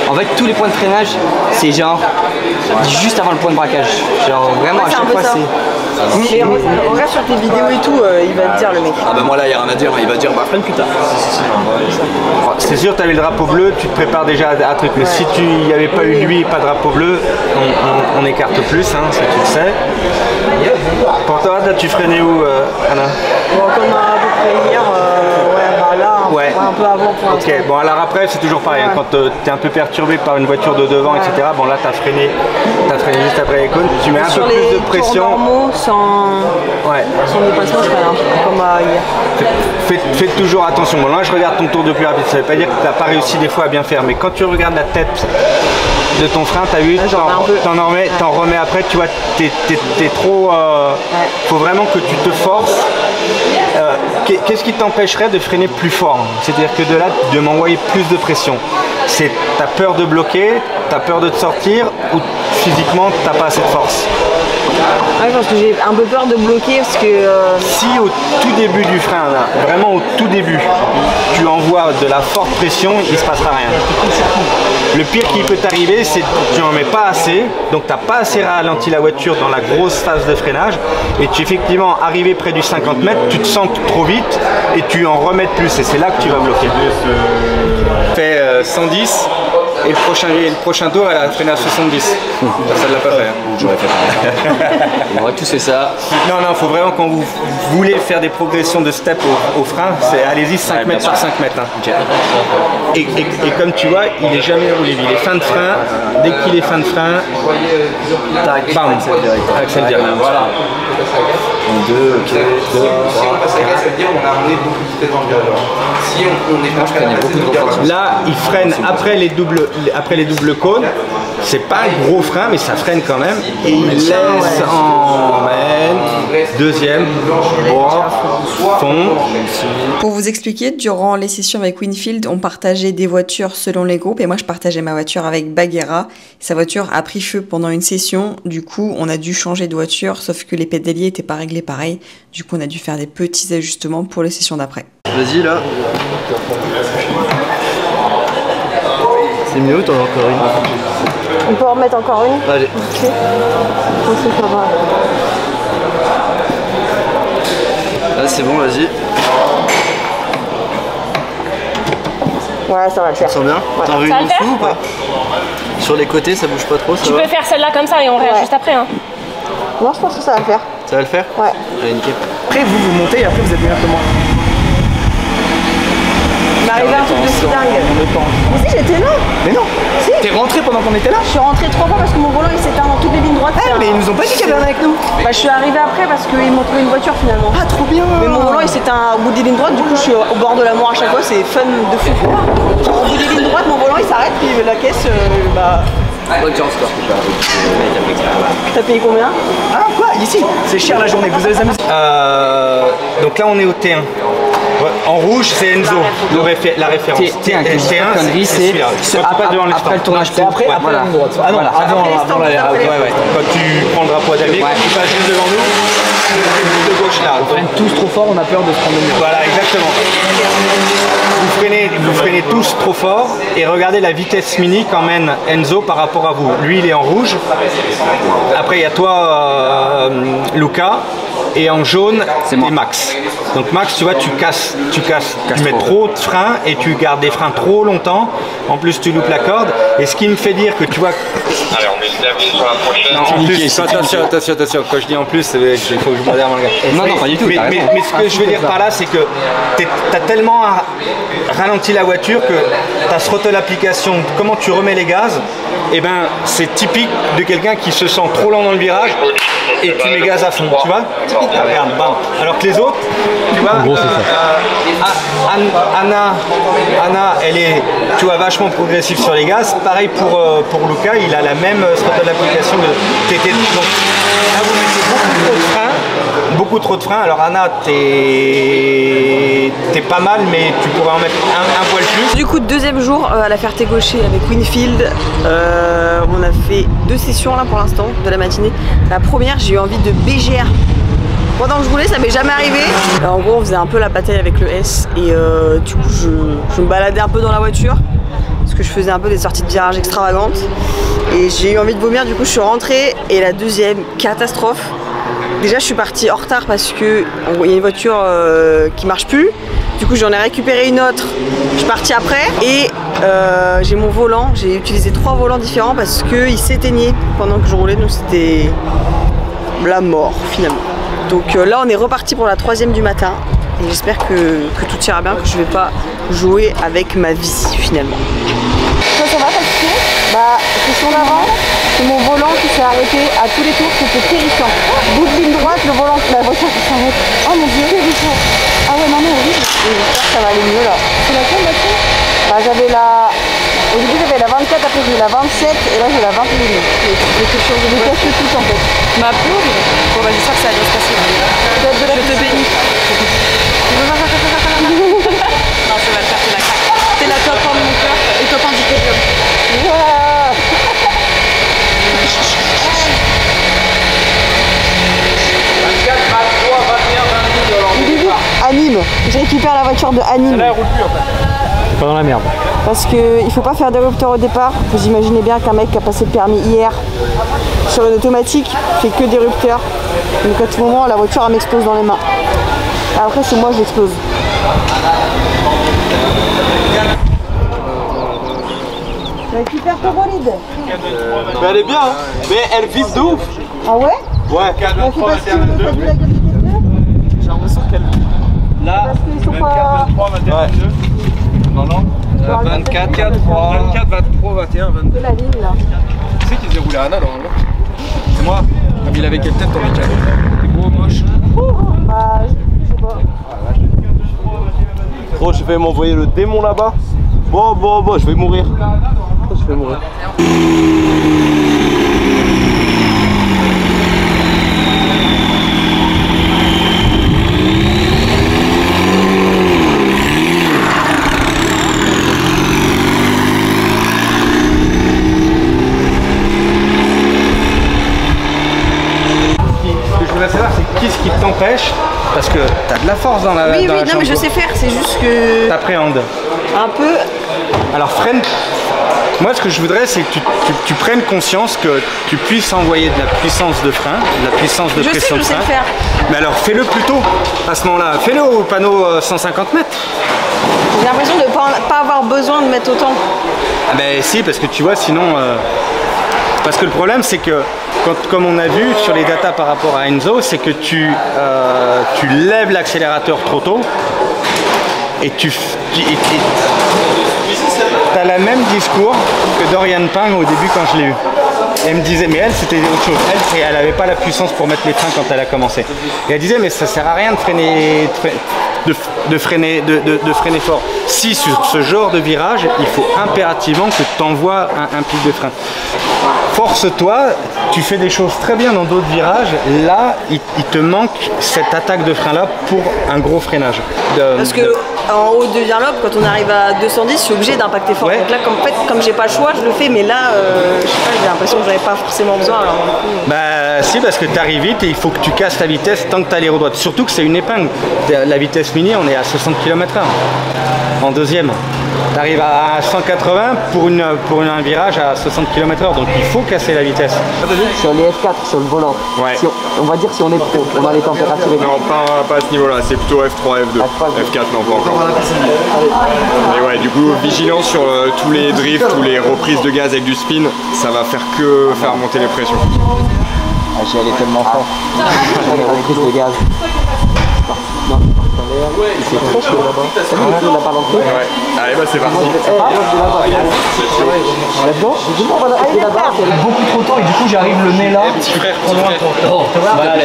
En fait, tous les points de freinage, c'est genre juste avant le point de braquage. Genre vraiment à chaque fois, c'est... Mais regarde sur tes vidéos et tout, il va te dire le mec. Ah bah moi là, il y a rien à dire, il va dire bah freine plus tard. C'est sûr, tu avais le drapeau bleu, tu te prépares déjà à un truc. Mais si tu n'y avais pas eu lui et pas de drapeau bleu, on écarte plus, hein, ça tu le sais. Pour toi, là, tu freinais où, Anna? Bon, comme à peu près hier, ouais. Un peu avant pour l'instant. Ok, bon alors après c'est toujours pareil, hein, quand tu es un peu perturbé par une voiture de devant, etc. Bon là tu as freiné juste après les cônes, tu mets un peu plus de pression. Normaux, sans dépassement, je freine un peu comme hier. Fais toujours attention, bon là je regarde ton tour de plus rapide, ça veut pas dire que tu n'as pas réussi des fois à bien faire, mais quand tu regardes la tête de ton frein, t'as vu, t'en remets après, tu vois, t'es trop... faut vraiment que tu te forces. Qu'est-ce qui t'empêcherait de freiner plus fort? C'est-à-dire que de là, de m'envoyer plus de pression. C'est t'as peur de bloquer, t'as peur de te sortir, ou physiquement t'as pas assez de force? Ouais, je pense que j'ai un peu peur de bloquer parce que... Si au tout début du frein, là, vraiment au tout début, tu envoies de la forte pression, il se passera rien. Le pire qui peut t'arriver, c'est que tu n'en mets pas assez, donc tu n'as pas assez ralenti la voiture dans la grosse phase de freinage, et tu effectivement, arrivé près du 50 mètres, tu te sens trop vite, et tu en remets plus, et c'est là que tu vas bloquer. Fais 110, et le prochain tour, elle a freiné à 70. Ça ne l'a pas fait. J'aurais fait on aurait tous fait ça. Non, il faut vraiment, quand vous voulez faire des progressions de step au frein, c'est allez-y 5 mètres par 5 mètres. Hein. Okay. Et comme tu vois, il est jamais roulé. Il est fin de frein. Dès qu'il est fin de frein, tac, bam, accélère direct. Voilà. 2, ok. Si on a amené beaucoup de vitesse dans le virage. Si on est pas Là, il freine après les doubles cônes. c'est pas un gros frein, mais ça freine quand même. Et il laisse, emmène, deuxième, droit, fond. Pour vous expliquer, durant les sessions avec Winfield, on partageait des voitures selon les groupes, et moi je partageais ma voiture avec Bagheera. Sa voiture a pris feu pendant une session, du coup on a dû changer de voiture, sauf que les pédaliers n'étaient pas réglés pareil, du coup on a dû faire des petits ajustements pour les sessions d'après. Vas-y là. C'est mieux ou t'en as encore une? On peut en remettre encore une? Allez. Ok. Ça va. Là c'est bon, vas-y. Ouais, ça va le faire. Ça sent bien? Ouais. T'en veux une en dessous ou pas? Sur les côtés, ça bouge pas trop, ça Tu peux faire celle-là comme ça et on réajuste après. Hein. Non, je pense que ça va le faire. Ça va le faire? Ouais. Allez, nickel. Après vous montez et après vous êtes bien comme moi. Il m'est arrivé un truc de fou dingue. Mais si, j'étais là. Mais non. Si. T'es rentré pendant qu'on était là? Je suis rentrée 3 fois parce que mon volant il s'éteint dans toutes les lignes droites. Mais ils nous ont pas dit qu'il y avait un avec nous. Bah je suis arrivée après parce qu'ils m'ont trouvé une voiture finalement. Ah trop bien. Mais mon volant il s'éteint au bout des lignes droites, du coup je suis au bord de la mort à chaque fois, c'est fun de fou. Au bout des lignes droites mon volant il s'arrête puis la caisse Bonne chance quoi. T'as payé combien? Ah quoi? Ici? C'est cher la journée, vous allez amuser. Donc là on est au T1. En rouge c'est Enzo, la référence. T1, c'est après le tournage pro. Après la ligne droite. Ah non, avant la ouais. Quand tu prends le drapeau d'Amérique, tu passes juste devant nous, de gauche là. On freine tous trop fort, on a peur de se prendre le mur. Voilà, exactement. Vous freinez tous trop fort et regardez la vitesse mini qu'emmène Enzo par rapport à vous. Lui il est en rouge. Après il y a toi Luca. Et en jaune, c'est Max. Donc Max, tu vois, tu casses, tu mets trop de freins et tu gardes des freins trop longtemps. En plus, tu loupes la corde. Et ce qui me fait dire que tu vois... Allez, on met le avis sur la prochaine. Attention, quand je dis en plus, il faut que je modère mon gars. Non, pas du tout. Mais ce que je veux dire par là, c'est que tu as tellement ralenti la voiture que ta throttle application, comment tu remets les gaz, et ben c'est typique de quelqu'un qui se sent trop lent dans le virage et tu mets gaz à fond, tu vois. Regarde, bam. Alors que les autres, tu vois, Anna, elle est, tu vois, vachement progressive sur les gaz. Pareil pour Luca, il a la même throttle application de TT. Donc là, vous mettez beaucoup trop de freins. Alors Anna, t'es pas mal, mais tu pourrais en mettre un poil plus. Du coup, deuxième jour à la Ferté-Gaucher avec Winfield. On a fait 2 sessions là pour l'instant de la matinée. La première, j'ai eu envie de BGR. Pendant que je roulais, ça m'est jamais arrivé. En gros, on faisait un peu la bataille avec le S et du coup, je me baladais un peu dans la voiture parce que je faisais un peu des sorties de virage extravagantes et j'ai eu envie de vomir. Du coup, je suis rentrée et la deuxième, catastrophe. Déjà, je suis partie en retard parce que il y a une voiture qui marche plus. Du coup, j'en ai récupéré une autre. Je suis partie après et j'ai mon volant. J'ai utilisé 3 volants différents parce qu'ils s'éteignaient pendant que je roulais. Donc, c'était la mort finalement. Donc là on est reparti pour la 3e du matin et j'espère que tout ira bien, que je vais pas jouer avec ma vie finalement. Ça va parce que question d'avant, c'est mon volant qui s'est arrêté à tous les tours, c'était terrifiant. Bout de ligne droite, la voiture qui s'arrête. Oh mon dieu, terrifiant. Ah ouais non mais horrible. J'espère que ça va aller mieux là. C'est laquelle voiture? J'avais la... Au début j'avais la 24, après j'ai eu la 27 et là j'ai la 21. Je me cache tout en fait. Ma peau, bon bah j'espère que ça va bien se passer. Je te bénis. Non, ça va le faire, t'es la craque. T'es la top 1 de mon cœur et top 1 du podium. Anime, je récupère la voiture de Anime. Là, elle roule plus en fait. Pas dans la merde. Parce qu'il faut pas faire des rupteurs au départ. Vous imaginez bien qu'un mec qui a passé le permis hier sur une automatique fait que des rupteurs. Donc à ce moment, la voiture elle m'explose dans les mains. Après c'est moi je l'explose. Je récupère ton bolide. Mais elle est bien, hein. Mais elle vibre de ouf. Ah ouais? Ouais. J'ai l'impression qu'elle... Là, parce qu'ils sont pas... 23, 21, 22. Non. 24, 23, 21, 22. C'est la ligne là. Tu sais qu'il faisait rouler Anna normalement. C'est moi. Comme il avait quelle tête ton mécanique? T'es beau, moche. Bah, je sais pas. Gros, je vais m'envoyer le démon là-bas. Bon, je vais mourir. Je vais mourir. t'empêche, parce que t'as de la force dans la Oui, dans oui, la non, jambe mais je gauche. sais faire, c'est juste que. T'appréhendes. Un peu. Alors freine. Moi, ce que je voudrais, c'est que tu prennes conscience que tu puisses envoyer de la puissance de frein, de la puissance de pression de frein. Je sais le faire. Mais alors, fais-le plus tôt, à ce moment-là. Fais-le au panneau 150 mètres. J'ai l'impression de ne pas avoir besoin de mettre autant. Ah ben si, parce que tu vois, sinon... Parce que le problème, c'est que, comme on a vu sur les datas par rapport à Enzo, c'est que tu lèves l'accélérateur trop tôt et t'as le même discours que Dorian Ping au début quand je l'ai eu. Elle me disait, mais elle c'était autre chose. Elle n'avait pas la puissance pour mettre les freins quand elle a commencé. Et elle disait, mais ça sert à rien de freiner fort. Si sur ce genre de virage, il faut impérativement que tu envoies un pic de frein. Force-toi, tu fais des choses très bien dans d'autres virages. Là, il te manque cette attaque de frein là pour un gros freinage. Parce que en haut de Virlope, quand on arrive à 210, je suis obligé d'impacter fort. Ouais. Donc là, comme j'ai pas le choix, je le fais. Mais là, je sais pas, j'ai l'impression que j'avais pas forcément besoin. Alors, du coup, bah si, parce que tu arrives vite et il faut que tu casses ta vitesse tant que tu as les roues droites. Surtout que c'est une épingle. La vitesse mini, on est à 60 km/h. En deuxième. Tu arrives à 180 pour un virage à 60 km/h, donc il faut casser la vitesse. Sur les F4, sur le volant, ouais. Si on va dire si on est pro, on a les températures. Non, pas à ce niveau-là, c'est plutôt F3, F2. F4, non, pas encore. Mais ouais, du coup, vigilance sur tous les drifts, tous les reprises de gaz avec du spin, ça va faire que faire monter les pressions. Ah, j'y allais tellement fort. Les reprises de gaz. Non. C'est trop chaud là-bas. On n'a pas l'entrée. Ouais. Allez, bah c'est parti. Là-dedans, j'ai dit, on va là-bas. C'est beaucoup trop tôt et du coup, j'arrive le nez là. Petit frère.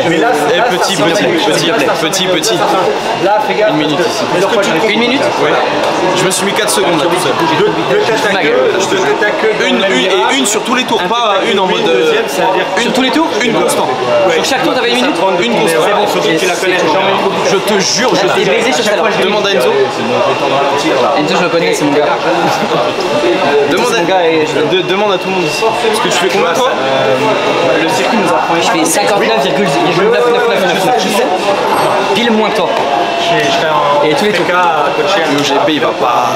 Mais là, petit. Là, fais gaffe. Une minute ici. Une minute? Ouais. Je me suis mis 4 secondes là tout seul. Une sur tous les tours, pas une en mode. Sur tous les tours? Une constante. Sur chaque tour, t'avais une minute? Une constante. C'est bon, surtout que tu la connais. Je te jure, je t'ai baisé sur celle-là. Demande à Enzo. Enzo, je le connais, c'est mon gars. Demande à tout le monde ici. Parce que tu fais combien toi? Le circuit nous apprend. Je fais 59,99997. Pile moins que toi. Et tous les tours. Le GP il va pas.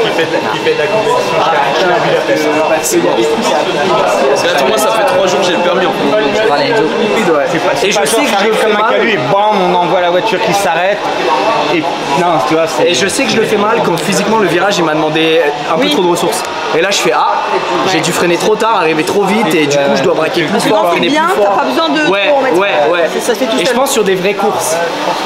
Qui fait de la compétition chez Attends, moi ça fait 3 jours que j'ai le permis en fait. Et je sais que je le fais mal. Et bam, on envoie la voiture qui s'arrête. Et non, tu vois, et je sais que je le fais mal quand physiquement le virage il m'a demandé un peu trop de ressources. Et là je fais j'ai dû freiner trop tard, arriver trop vite et du coup je dois braquer plus fort, freiner plus fort. T'as pas besoin de ouais. Ça fait tout seul. Et je pense sur des vraies courses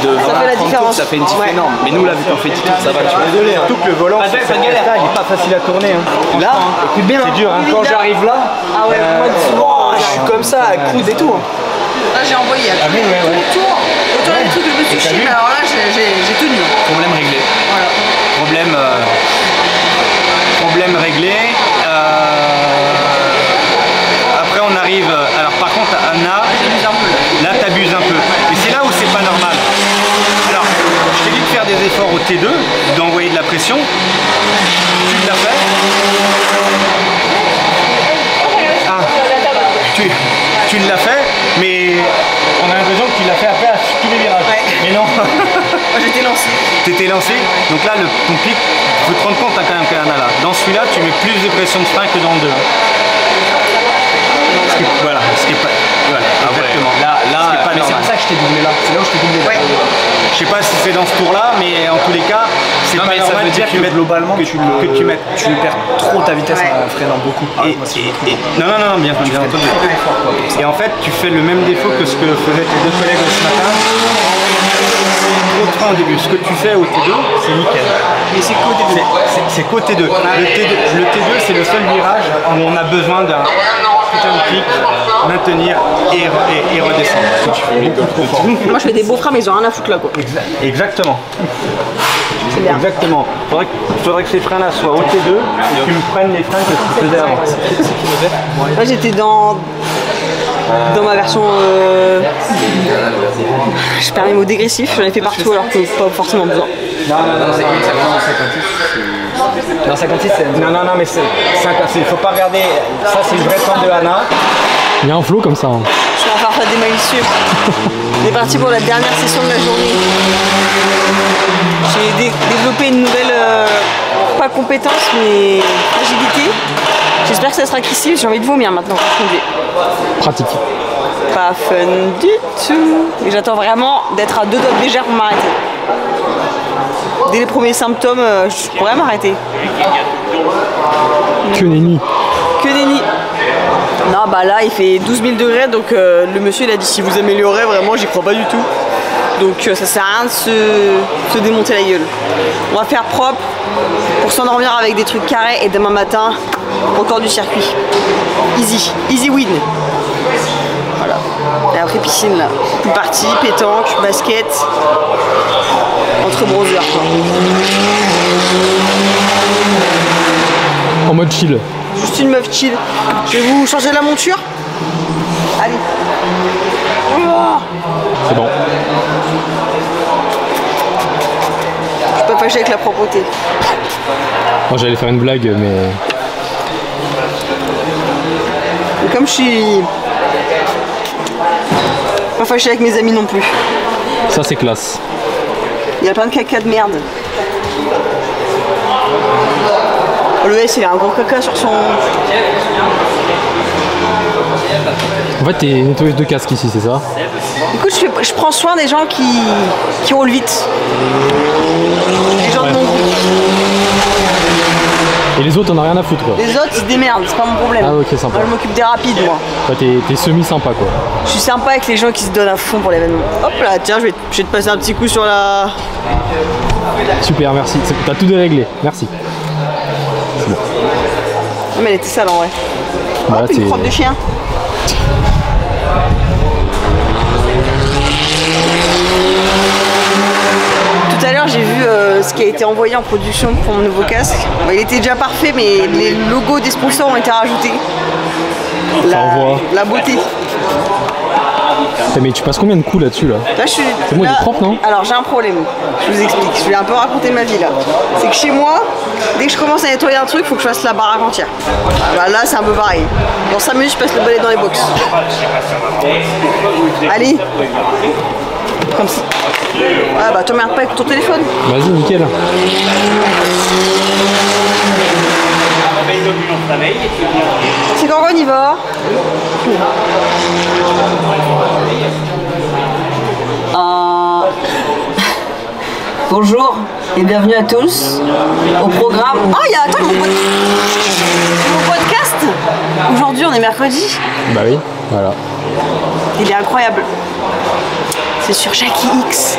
de 20 à 30 tours, ça fait une différence énorme. Mais nous là vu qu'on fait 10 tours, ça va. Désolé, surtout que le volant, il est pas facile à tourner. Là, écoute bien, c'est dur. Quand j'arrive là, je suis comme ça, à coude et tout. Là j'ai envoyé autour des trucs que je me suis chié, mais alors là j'ai tenu. Problème réglé. Voilà. Problème réglé. Après on arrive. Alors par contre Anna, là t'abuses un peu. Et c'est là où c'est pas normal. Alors je t'ai dit de faire des efforts au T2, d'envoyer de la pression. Tu l'as fait. Tu l'as fait, mais on a l'impression que tu l'as fait après à tous les virages. Ouais. Mais non. Moi j'étais lancé. T'étais lancé, donc là ton pic, il faut te rendre compte quand même qu'Anna là. Dans celui-là, tu mets plus de pression de frein que dans le 2. Voilà, ce qui est pas. Voilà, exactement. Mais c'est pour ça que je t'ai doublé là. C'est là où je t'ai doublé. Ouais. Je sais pas si c'est dans ce tour-là, mais en tous les cas, c'est pas normal. Ça veut dire que globalement, tu perds trop ta vitesse en freinant beaucoup. Non, bien entendu. Et en fait, tu fais le même défaut que ce que faisaient tes deux collègues ce matin. Trop de frein au début. Ce que tu fais au T2, c'est nickel. Et c'est côté 2. C'est côté 2. Le T2, c'est le seul virage où on a besoin d'un putain de pic, maintenir et redescendre. Tu fais beaucoup trop fort. Moi je fais des beaux freins, mais ils ont rien à foutre là quoi. Exactement. Exactement. Faudrait que ces freins là soient au T2 et que tu me prennes les freins que tu faisais avant. Moi j'étais dans ma version je perds les mots dégressifs, j'en ai fait partout alors que pas forcément besoin. Non, c'est 56 c'est... Non, mais c'est 56, faut pas regarder, ça c'est le vrai temps de Anna. Il y a un flow comme ça. Hein. Je suis en pas des malicieux. On est parti pour la dernière session de la journée. J'ai développé une nouvelle, pas compétence, mais agilité. J'espère que ça sera qu'ici, j'ai envie de vomir maintenant. Pratique. Pas fun du tout. Et j'attends vraiment d'être à 2 doigts de légère pour m'arrêter. Dès les premiers symptômes, je pourrais m'arrêter. Que nenni. Que nenni. Non, bah là il fait 12 000 degrés, donc le monsieur il a dit si vous améliorez, vraiment j'y crois pas du tout. Donc ça sert à rien de se démonter la gueule. On va faire propre pour s'endormir avec des trucs carrés et demain matin, encore du circuit. Easy, easy win. Voilà. Et après piscine là. Plus partie, pétanque, basket. Entre brothers quoi. En mode chill. Juste une meuf chill. Je vais vous changer la monture. Allez. C'est bon. Je suis pas fâché avec la propreté. Moi j'allais faire une blague mais... Et comme je suis pas fâché avec mes amis non plus. Ça c'est classe. Il y a plein de caca de merde. Le S il a un gros caca sur son... En fait t'es nettoyeuse de casque ici, c'est ça? Écoute, je prends soin des gens qui roulent vite. Les gens de mon groupe. Et les autres, t'en as rien à foutre quoi. Les autres, ils se démerdent, c'est pas mon problème. Ah ok, sympa. Moi, je m'occupe des rapides, moi. Ouais, t'es semi-sympa quoi. Je suis sympa avec les gens qui se donnent à fond pour l'événement. Hop là, tiens, je vais te passer un petit coup sur la... Super, merci. T'as tout déréglé, merci. C'est bon. Mais elle était sale en vrai. Bah, hop, une crotte de chien. Tout à l'heure j'ai vu ce qui a été envoyé en production pour mon nouveau casque. Bah, il était déjà parfait mais les logos des sponsors ont été rajoutés. La beauté. Mais tu passes combien de coups là-dessus là? C'est bon, il est propre non? Alors j'ai un problème, je vous explique, je vais un peu raconter ma vie là. C'est que chez moi, dès que je commence à nettoyer un truc, il faut que je fasse la baraque entière. Bah, là c'est un peu pareil. Dans 5 minutes je passe le balai dans les box. Allez. Comme ça. Ouais bah t'emmerdes pas avec ton téléphone. Vas-y, nickel. C'est quand on y va. Bonjour et bienvenue à tous au programme. Oh, il y a attends, mon podcast. Aujourd'hui, on est mercredi. Bah oui, voilà. Il est incroyable. C'est sur Jackie X.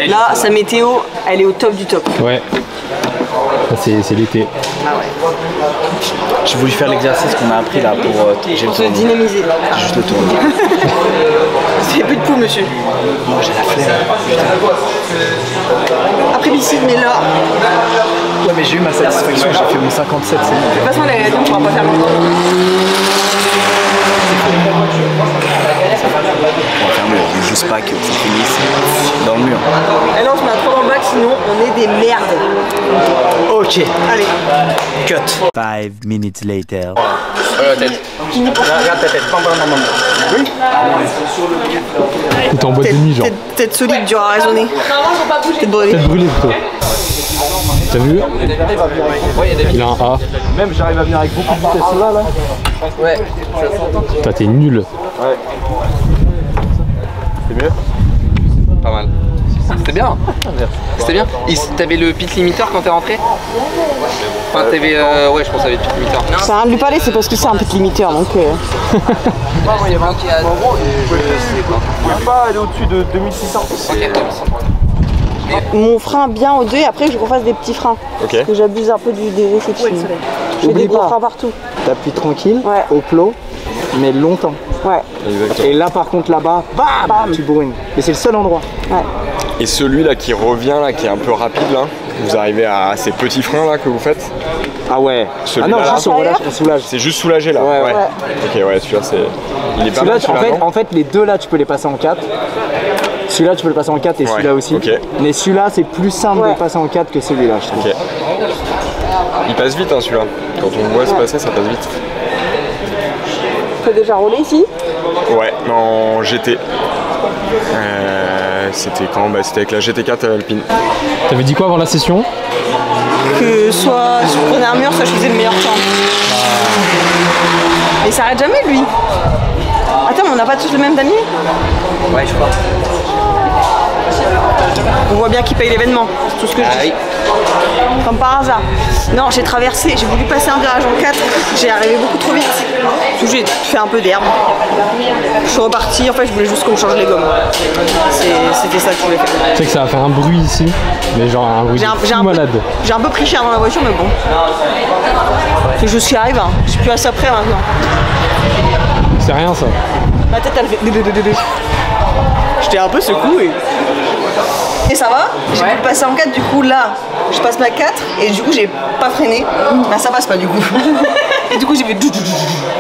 Là, sa météo, elle est au top du top. Ouais. C'est l'été. Ah ouais. J'ai voulu faire l'exercice qu'on a appris là pour se dynamiser. Juste le tour. C'est plus de pouls, monsieur. Non, j'ai la flemme. Après piscine, mais là. Ouais, mais j'ai eu ma satisfaction, j'ai fait mon 57, c'est bon. De toute façon, on pourra pas faire longtemps. On va faire mieux, juste pas que ça finisse dans le mur. Et là, on se met à 3 dans le bac, sinon on est des merdes. Ok. Allez. Cut. 5 minutes later. Tête. Regarde ta tête. Oui. T'es en boîte de nuit, genre. Tête solide, dur à raisonner. Tête brûlée. Tête brûlée plutôt. T'as vu? Il a un A. Même j'arrive à venir avec beaucoup de vitesse là. Ouais. Toi t'es nul. Ouais. C'est mieux? Pas mal. C'était bien. C'était bien. T'avais le pit limiteur quand t'es rentré? Enfin t'avais... ouais je pense que t'avais le pit limiteur. Ça a rien de lui parler, c'est parce que c'est un pit limiteur donc... Il ne pas aller au-dessus de 2600. Ok. Mon frein bien au 2 et après je refasse des petits freins. Ok. Parce que j'abuse un peu des effets de chine. Je fais des gros freins partout. T'appuies tranquille, au plot, mais longtemps. Ouais. Et là par contre là-bas, bam, tu bourrines. Et c'est le seul endroit. Ouais. Et celui-là qui revient, là, qui est un peu rapide, là, vous arrivez à ces petits freins là que vous faites? Ah ouais. Celui-là, non, juste on relâche, on soulage. C'est juste soulagé là. Ouais. Ok, ouais, celui-là c'est... Il est pas mal, en fait, les deux là tu peux les passer en 4. Celui-là tu peux le passer en 4 et celui-là aussi. Ok. Mais celui-là c'est plus simple de le passer en 4 que celui-là je trouve. Il passe vite hein, celui-là. Quand on le voit se passer, ça passe vite. Tu as déjà roulé ici? Ouais, en GT. C'était quand? Bah, c'était avec la GT4 Alpine. T'avais dit quoi avant la session? Que soit je prenais un mur, soit je faisais le meilleur temps. Et ça arrête jamais lui. Attends, mais on n'a pas tous le même damier? Ouais, je crois. On voit bien qui paye l'événement, c'est tout ce que je dis. Comme par hasard. Non, j'ai traversé, j'ai voulu passer un virage en 4, j'ai arrivé beaucoup trop vite. J'ai fait un peu d'herbe. Je suis reparti, en fait je voulais juste qu'on me change les gommes. C'était ça que je voulais faire. Tu sais que ça va faire un bruit ici, mais genre un bruit de malade. J'ai un peu pris cher dans la voiture, mais bon. Je suis arrivé, hein. Je suis plus à ça près maintenant. C'est rien ça. Ma tête elle fait... J'étais un peu secoué. Et ça va, j'ai pu passer en 4, du coup là, je passe ma 4 et du coup j'ai pas freiné. Bah ça passe pas du coup. Et du coup j'ai fait...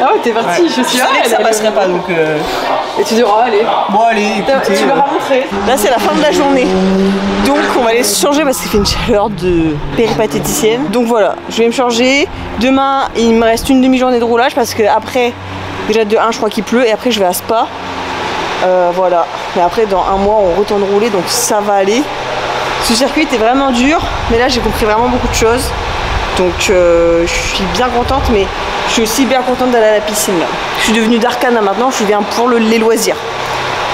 Ah ouais, t'es parti, je suis là. Ça passerait pas donc... Et tu diras, allez. Bon allez, écoutez, tu leur as montré. Là c'est la fin de la journée. Donc on va aller se changer parce qu'il fait une chaleur de péripatéticienne. Donc voilà, je vais me changer. Demain il me reste une demi-journée de roulage parce que après, déjà de 1 je crois qu'il pleut et après je vais à Spa. Voilà, mais après dans un mois on retourne rouler donc ça va aller. Ce circuit était vraiment dur, mais là j'ai compris vraiment beaucoup de choses. Donc je suis bien contente, mais je suis aussi bien contente d'aller à la piscine là. Je suis devenue d'Arcana maintenant, je viens pour les loisirs.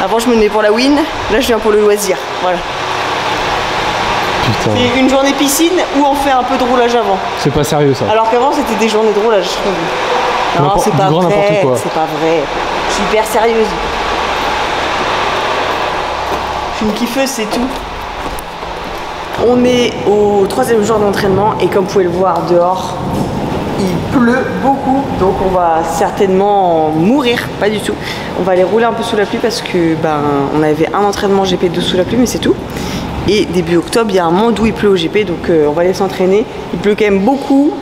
Avant je me menais pour la win, là je viens pour le loisir, voilà. C'est une journée piscine où on fait un peu de roulage avant. C'est pas sérieux ça. Alors qu'avant c'était des journées de roulage. Non, c'est pas vrai, c'est pas vrai. Je suis hyper sérieuse. Je suis une kiffeuse, c'est tout. On est au 3e jour d'entraînement et comme vous pouvez le voir dehors, il pleut beaucoup, donc on va certainement mourir, pas du tout. On va aller rouler un peu sous la pluie parce que on avait un entraînement GP2 sous la pluie, mais c'est tout. Et début octobre, il y a un monde où il pleut au GP, donc on va aller s'entraîner. Il pleut quand même beaucoup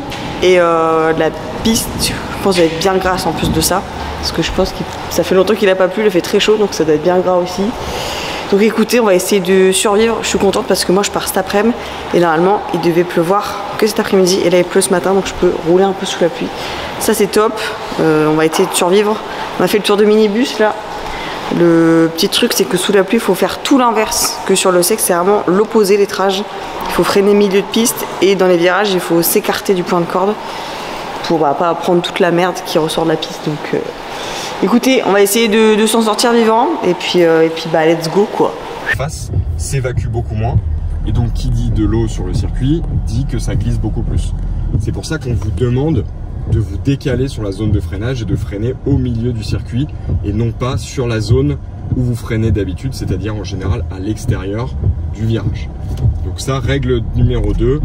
et la piste, je pense, va être bien grasse en plus de ça, parce que je pense que ça fait longtemps qu'il n'a pas plu, il fait très chaud, donc ça doit être bien gras aussi. Donc écoutez, on va essayer de survivre. Je suis contente parce que moi je pars cet après-midi et normalement il devait pleuvoir que cet après-midi et là il pleut ce matin donc je peux rouler un peu sous la pluie. Ça c'est top, on va essayer de survivre. On a fait le tour de minibus là. Le petit truc c'est que sous la pluie il faut faire tout l'inverse que sur le sec, c'est vraiment l'opposé l'étrage. Il faut freiner milieu de piste et dans les virages il faut s'écarter du point de corde pour pas prendre toute la merde qui ressort de la piste. Donc écoutez, on va essayer de s'en sortir vivant et puis let's go quoi. Face s'évacue beaucoup moins et donc qui dit de l'eau sur le circuit dit que ça glisse beaucoup plus. C'est pour ça qu'on vous demande de vous décaler sur la zone de freinage et de freiner au milieu du circuit et non pas sur la zone où vous freinez d'habitude, c'est-à-dire en général à l'extérieur du virage. Donc ça, règle numéro 2,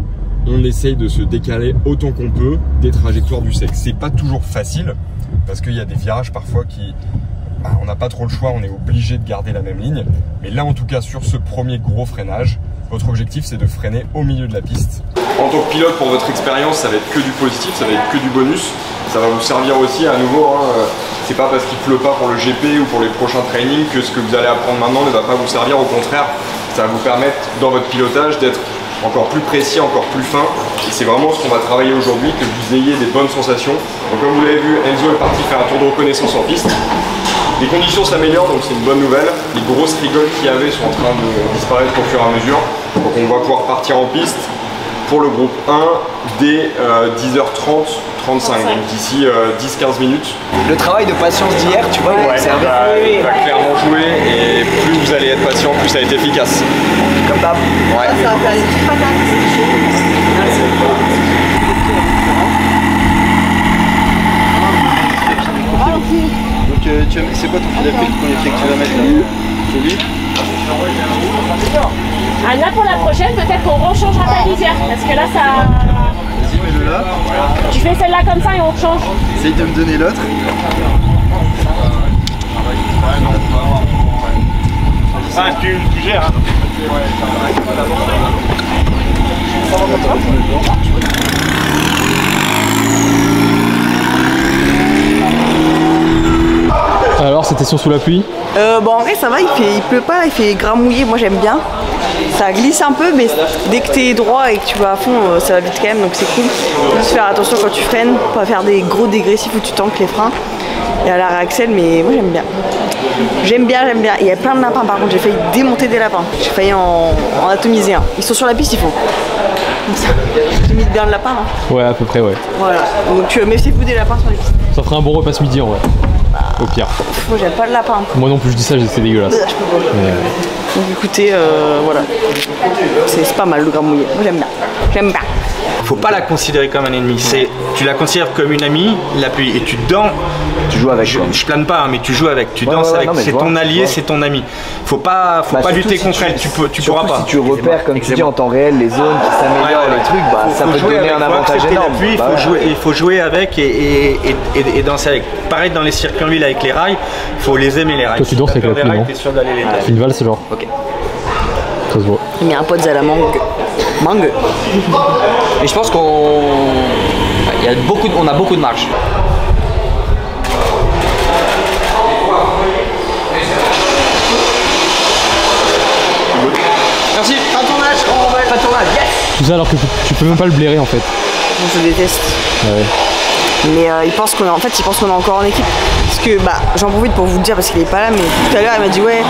on essaye de se décaler autant qu'on peut des trajectoires du sec. C'est pas toujours facile parce qu'il y a des virages parfois qui... on n'a pas trop le choix, on est obligé de garder la même ligne. Mais là en tout cas sur ce premier gros freinage, votre objectif c'est de freiner au milieu de la piste. En tant que pilote, pour votre expérience, ça va être que du positif, ça va être que du bonus. Ça va vous servir aussi à nouveau, c'est pas parce qu'il pleut pas pour le GP ou pour les prochains trainings que ce que vous allez apprendre maintenant ne va pas vous servir, au contraire, ça va vous permettre dans votre pilotage d'être encore plus précis, encore plus fin. Et c'est vraiment ce qu'on va travailler aujourd'hui, que vous ayez des bonnes sensations. Donc comme vous l'avez vu, Enzo est parti faire un tour de reconnaissance en piste. Les conditions s'améliorent, donc c'est une bonne nouvelle. Les grosses rigoles qu'il y avait sont en train de disparaître au fur et à mesure. Donc on va pouvoir partir en piste pour le groupe 1 dès 10h30-35, donc d'ici 10-15 minutes. Le travail de patience d'hier, tu vois, il va clairement jouer et plus vous allez être patient, plus ça va être efficace. Comme d'hab. Ouais. Ça va faire des petites patates. Donc c'est quoi ton fil à fil, le premier pied que tu vas mettre là? Celui? Là pour la prochaine, peut-être qu'on rechangera ta lisière, parce que là ça... Vas-y, mets-le là. Tu fais celle-là comme ça et on change. Essaye de me donner l'autre. Tu gères, hein. Alors, cette session sous la pluie? En vrai ça va, il pleut pas, il fait gras mouillé, moi j'aime bien. ça glisse un peu, mais dès que t'es droit et que tu vas à fond, ça va vite quand même, donc c'est cool. Juste faire attention quand tu freines, pas faire des gros dégressifs où tu tankes les freins. Et à l'arrêt accel, mais moi j'aime bien. J'aime bien. Il y a plein de lapins par contre, j'ai failli démonter des lapins. J'ai failli en atomiser un. Ils sont sur la piste, il faut. Comme ça. J'ai mis bien de lapins, non? Ouais, à peu près, ouais. Voilà. Donc méfiez-vous des lapins sur les pistes. Ça ferait un bon repas ce midi en vrai. Au pire. Moi j'aime pas le lapin. Moi non plus, je dis ça, c'est dégueulasse. Je peux pas. Donc écoutez, voilà. C'est pas mal le gramme mouillé. Moi j'aime bien. J'aime bien. Faut pas la considérer comme un ennemi, tu la considères comme une amie, la pluie, et tu danses. Tu joues avec. Je plane pas, hein, mais tu joues avec, tu danses avec, c'est ton allié, c'est ton ami. Faut pas lutter contre elle, tu pourras pas. Si tu repères, comme tu dis, en temps réel, les zones qui s'améliorent, les trucs, ça peut te donner un avantage énorme. La pluie, il faut jouer avec et danser avec. Pareil dans les circuits en ville avec les rails, il faut les aimer les rails. Toi tu danses avec la pluie, non? C'est une valse genre. Ok. Ça se voit. Il y a un pote à la mangue. Mangue. Et je pense qu'on a beaucoup de marge. Merci. Pas de tournage. Pas de tournage. Yes. Tout ça alors que tu peux même pas le blairer en fait. Je déteste. Ouais. Mais il pense qu'on est encore en équipe. Parce que j'en profite pour vous le dire parce qu'il est pas là, mais tout à l'heure il m'a dit ouais,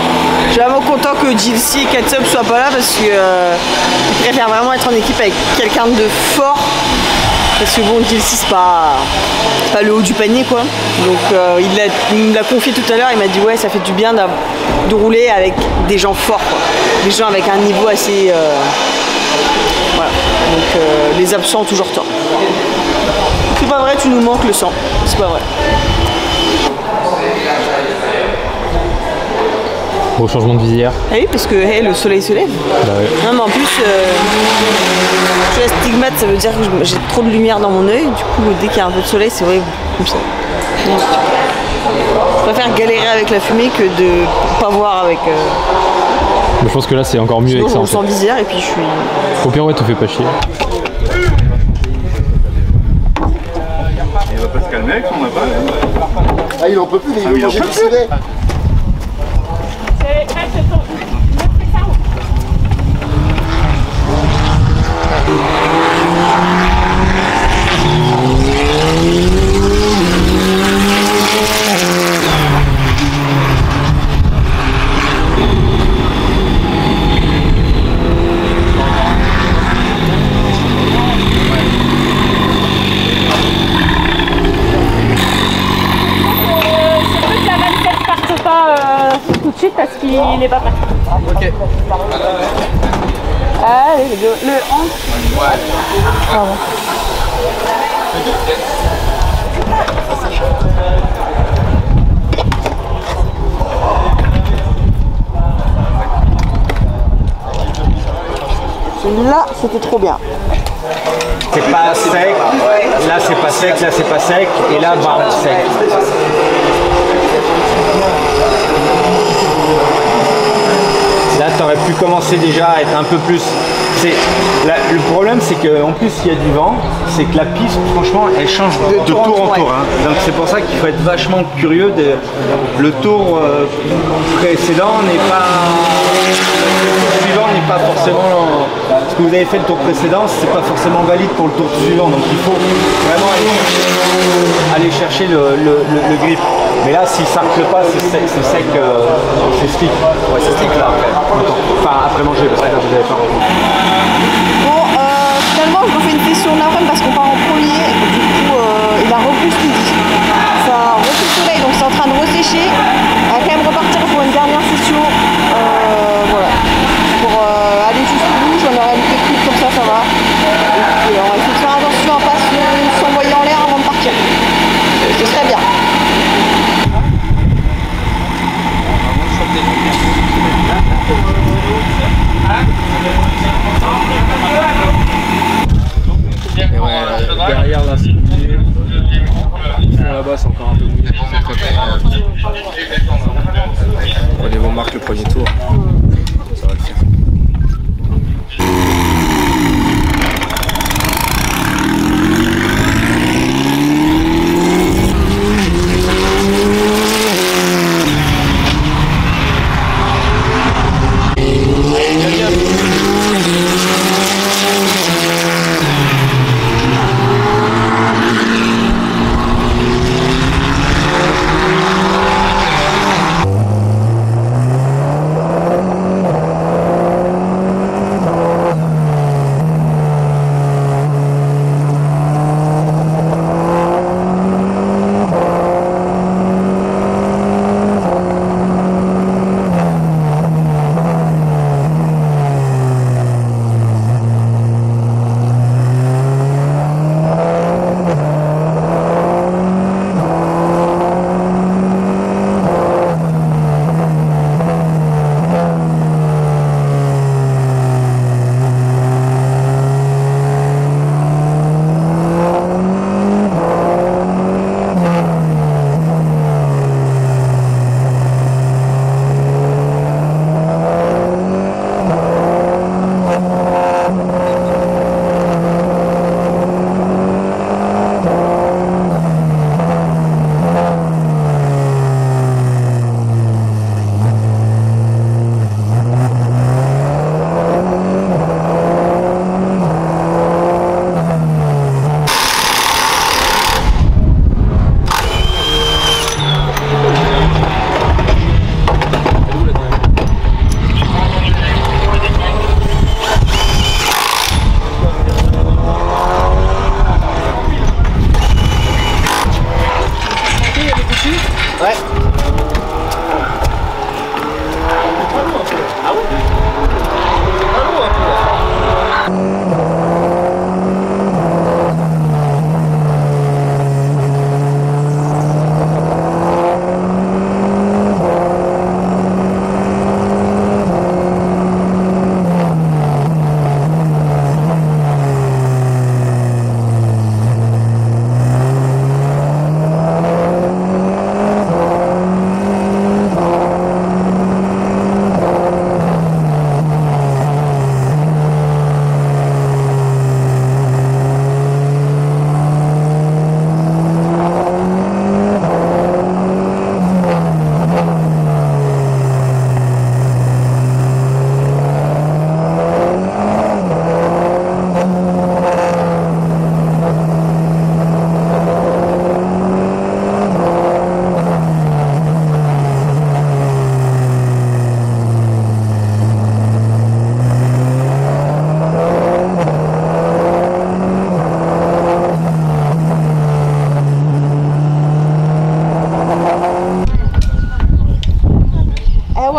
je suis vraiment content que JLC et Catsup soient pas là parce que il préfère vraiment être en équipe avec quelqu'un de fort. Parce que bon, JLC c'est pas le haut du panier quoi. Donc il me l'a confié tout à l'heure, il m'a dit ouais, ça fait du bien de rouler avec des gens forts quoi. Des gens avec un niveau assez voilà. Donc les absents ont toujours tort. C'est pas vrai, tu nous manques le sang. C'est pas vrai. Gros changement de visière. Ah oui, parce que le soleil se lève. Bah ouais. Non, mais en plus, je suis astigmate, ça veut dire que j'ai trop de lumière dans mon œil. Du coup, dès qu'il y a un peu de soleil, c'est vrai, comme ça. Je préfère galérer avec la fumée que de pas voir avec. Mais je pense que là, c'est encore mieux sinon, avec ça. Je sens visière et puis je suis. Au pire, ouais, te fais pas chier. Il va pas se calmer avec son aval. Ah, il en peut plus, il veut manger du civet. Tout de suite parce qu'il n'est pas prêt. Ok. Allez, le hanche. Ouais. Pardon. Celui-là, c'était trop bien. C'est pas sec, là c'est pas sec, là c'est pas sec, et là bam, sec. Là t'aurais pu commencer déjà à être un peu plus... Le problème c'est qu'en plus il y a du vent, c'est que la piste franchement elle change de tour en tour. Hein. Donc c'est pour ça qu'il faut être vachement curieux. Le tour précédent n'est pas... Le suivant n'est pas forcément... Ce que vous avez fait le tour précédent, c'est pas forcément valide pour le tour suivant. Donc il faut vraiment aller chercher le grip. Mais là si ça ne pleut pas, c'est sec, c'est stick. Ouais, c'est stick là après. Enfin après manger, parce que là vous avez pas. Bon, finalement je refais une session d'après parce qu'on part en premier. Du coup il a repris ce midi. Ça a repris le soleil, donc c'est en train de ressécher. On va quand même repartir pour une dernière session. Voilà. Pour aller jusqu'au bout, j'en aurai une technique comme ça va. Et puis on va essayer de faire attention à pas s'envoyer en l'air avant de partir. Ce serait bien.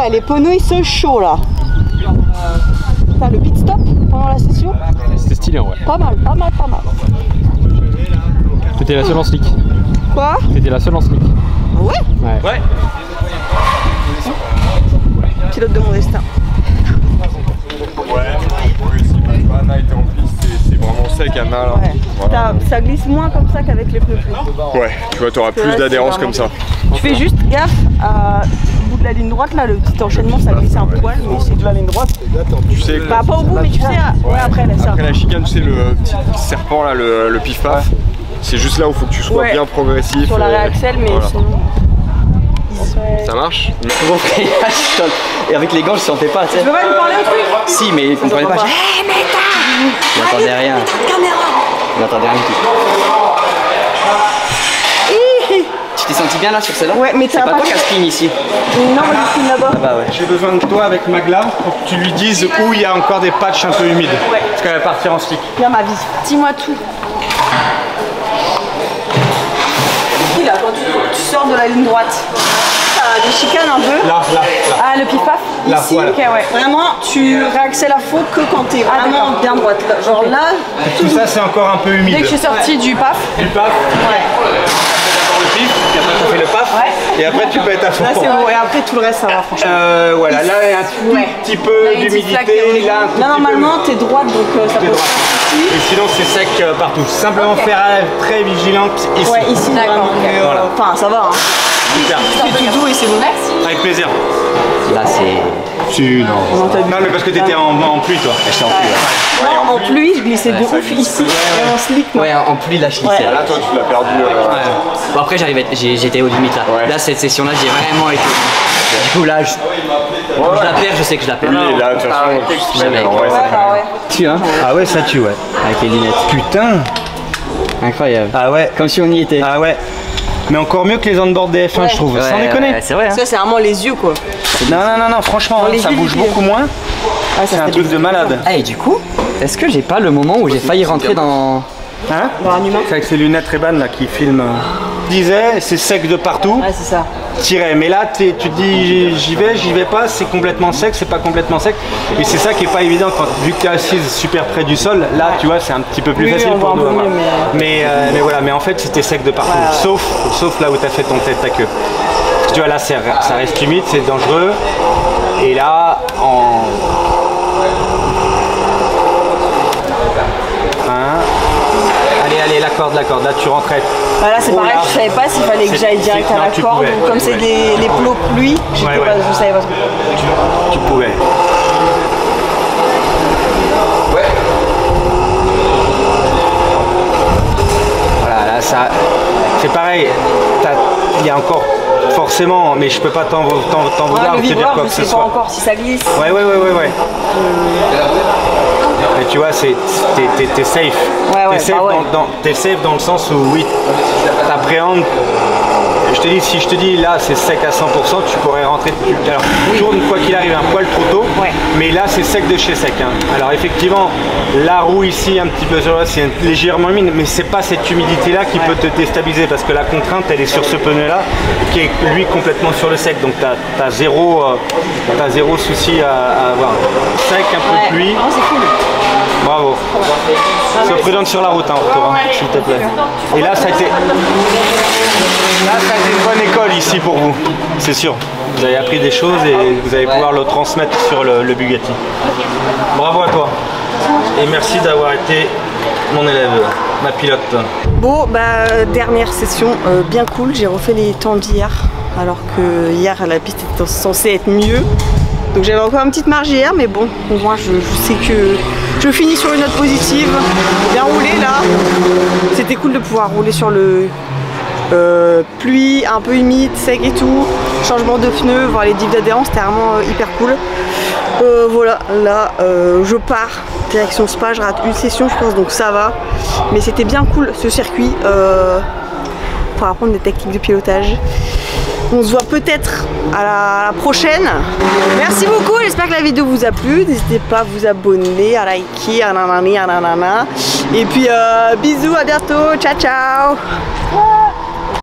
Ouais, les pneus ils sont chauds là. T'as le pit stop pendant la session? C'était stylé en vrai. Pas mal, pas mal, pas mal. T'étais la seule en slick. Quoi? T'étais la seule en slick. Ouais? Ouais. Pilote de mon destin. Anna était en piste, c'est vraiment sec Anna là. Ouais. Voilà. Ça glisse moins comme ça qu'avec les pneus plus. Ouais, tu vois, t'auras plus d'adhérence comme ça. Tu fais juste gaffe au bout de la ligne droite là, le petit enchaînement ça glisse un poil, mais c'est de la ligne droite. Tu sais, bah pas au bout, mais tu sais, ouais après là ça. Après la chicane, tu sais, le petit serpent là, le pif-paf, c'est juste là où il faut que tu sois bien progressif. Sur la réaxel, mais voilà. sinon. Ça marche? Et avec les gants, je sentais pas, tu sais. Tu peux pas lui parler au truc? Si, mais il comprenait pas. Hé, Meta! Il n'entendait rien. Il n'entendait rien du tout. Tu t'es senti bien là sur celle-là? Ouais, mais c'est pas toi qui as spin ici. Non, moi je spin là-bas. Ah bah ouais. J'ai besoin de toi avec Magla pour que tu lui dises où il y a encore des patchs un peu humides. Ouais. Parce qu'elle va partir en slick. Viens ma vie. Dis-moi tout. Ici là, quand tu sors de la ligne droite. Des chicanes un peu. Là. Ah, le pif-paf. Là, ici, voilà. ok, ouais. Vraiment, tu réaxelles à fond que quand t'es vraiment bien droite. Là. Genre là, tout ça c'est encore un peu humide. Dès que je suis sortie du paf. Du paf. Ouais. D'abord le pif, puis après tu fais le paf. Ouais. Et après tu peux être à fond. Là c'est bon, et après tout le reste ça va franchement. Voilà, là il y a un petit peu d'humidité. Là, normalement t'es droite donc ça peut pas. Et sinon c'est sec partout. Simplement faire très vigilante ici. Ouais, ici d'accord. Voilà. Enfin ça va. Hein. Super. Tu fais tout doux et c'est bon. Merci. Avec plaisir. Là c'est... Non, mais parce que t'étais en pluie toi. J'étais en pluie. Ouais. Non, en pluie je glissais de ouf ici. Et en slick. Ouais, en pluie là je glissais. Là toi tu l'as perdu. Bon après j'étais aux limites là. Là cette session là j'ai vraiment été... Du coup là je la perds, je sais que je la perds. Oui, là de toute façon jamais. Tu hein? Ah ouais ça tue ouais. Avec les lunettes. Putain. Incroyable. Ah ouais. Comme si on y était. Ah ouais. Mais encore mieux que les on-board des F1 je trouve, sans déconner. C'est vrai. Ça c'est vraiment les yeux quoi. Non, franchement, ça bouge beaucoup moins. C'est un truc de malade. Ah et du coup, est-ce que j'ai pas le moment où j'ai failli rentrer dans... Hein? Dans un humain. C'est avec ces lunettes Ray-Ban là qui filment. Je disais, c'est sec de partout. Ouais, c'est ça. Tirer. Mais là, tu te dis j'y vais pas, c'est complètement sec, c'est pas complètement sec. Et c'est ça qui est pas évident quand, vu que tu es assise super près du sol, là tu vois, c'est un petit peu plus facile pour nous. Mais voilà, mais en fait c'était sec de partout. Sauf là où tu as fait ton tête, ta queue. Parce que tu vois, là ça reste humide, c'est dangereux. Et là, Allez, la corde, là tu rentrais. Bah là c'est pareil, je savais pas s'il fallait que j'aille direct à la corde ou comme c'est les plots pluie, je savais pas trop. Tu pouvais. Voilà, là ça. C'est pareil, il y a encore forcément, mais je peux pas t'en vouloir le te dire vibreur, quoi je que ce sais pas soit. encore si ça glisse. Ouais. Mais tu vois, t'es safe. T'es safe dans le sens où oui, t'appréhendes. Je te dis, si je te dis là c'est sec à 100%, tu pourrais rentrer. Alors tu tournes quoi qu'il arrive un poil trop tôt, mais là c'est sec de chez sec. Hein. Alors effectivement, la roue ici un petit peu sur là, c'est légèrement humide, mais c'est pas cette humidité là qui peut te déstabiliser parce que la contrainte elle est sur ce pneu là qui est lui complètement sur le sec, donc t'as zéro souci à avoir. Sec, un peu de pluie. Oh, c'est cool. Bravo. Sois prudente sur la route, hein, retour, s'il te plaît. Et là, ça a été une bonne école ici pour vous, c'est sûr. Vous avez appris des choses et vous allez pouvoir le transmettre sur le Bugatti. Bravo à toi. Et merci d'avoir été mon élève, ma pilote. Bon, bah dernière session bien cool. J'ai refait les temps d'hier, alors que hier la piste était censée être mieux. Donc j'avais encore une petite marge hier, mais bon, au moins je sais que je finis sur une note positive. Bien roulé là. C'était cool de pouvoir rouler sur le pluie, un peu humide, sec et tout. Changement de pneus, voir les diffs d'adhérence, c'était vraiment hyper cool. Voilà, là je pars direction Spa, je rate une session je pense, donc ça va. Mais c'était bien cool ce circuit pour apprendre des techniques de pilotage. On se voit peut-être à la prochaine. Merci beaucoup, j'espère que la vidéo vous a plu. N'hésitez pas à vous abonner, à liker, à nanani, à nanana. Et puis bisous, à bientôt, ciao ciao.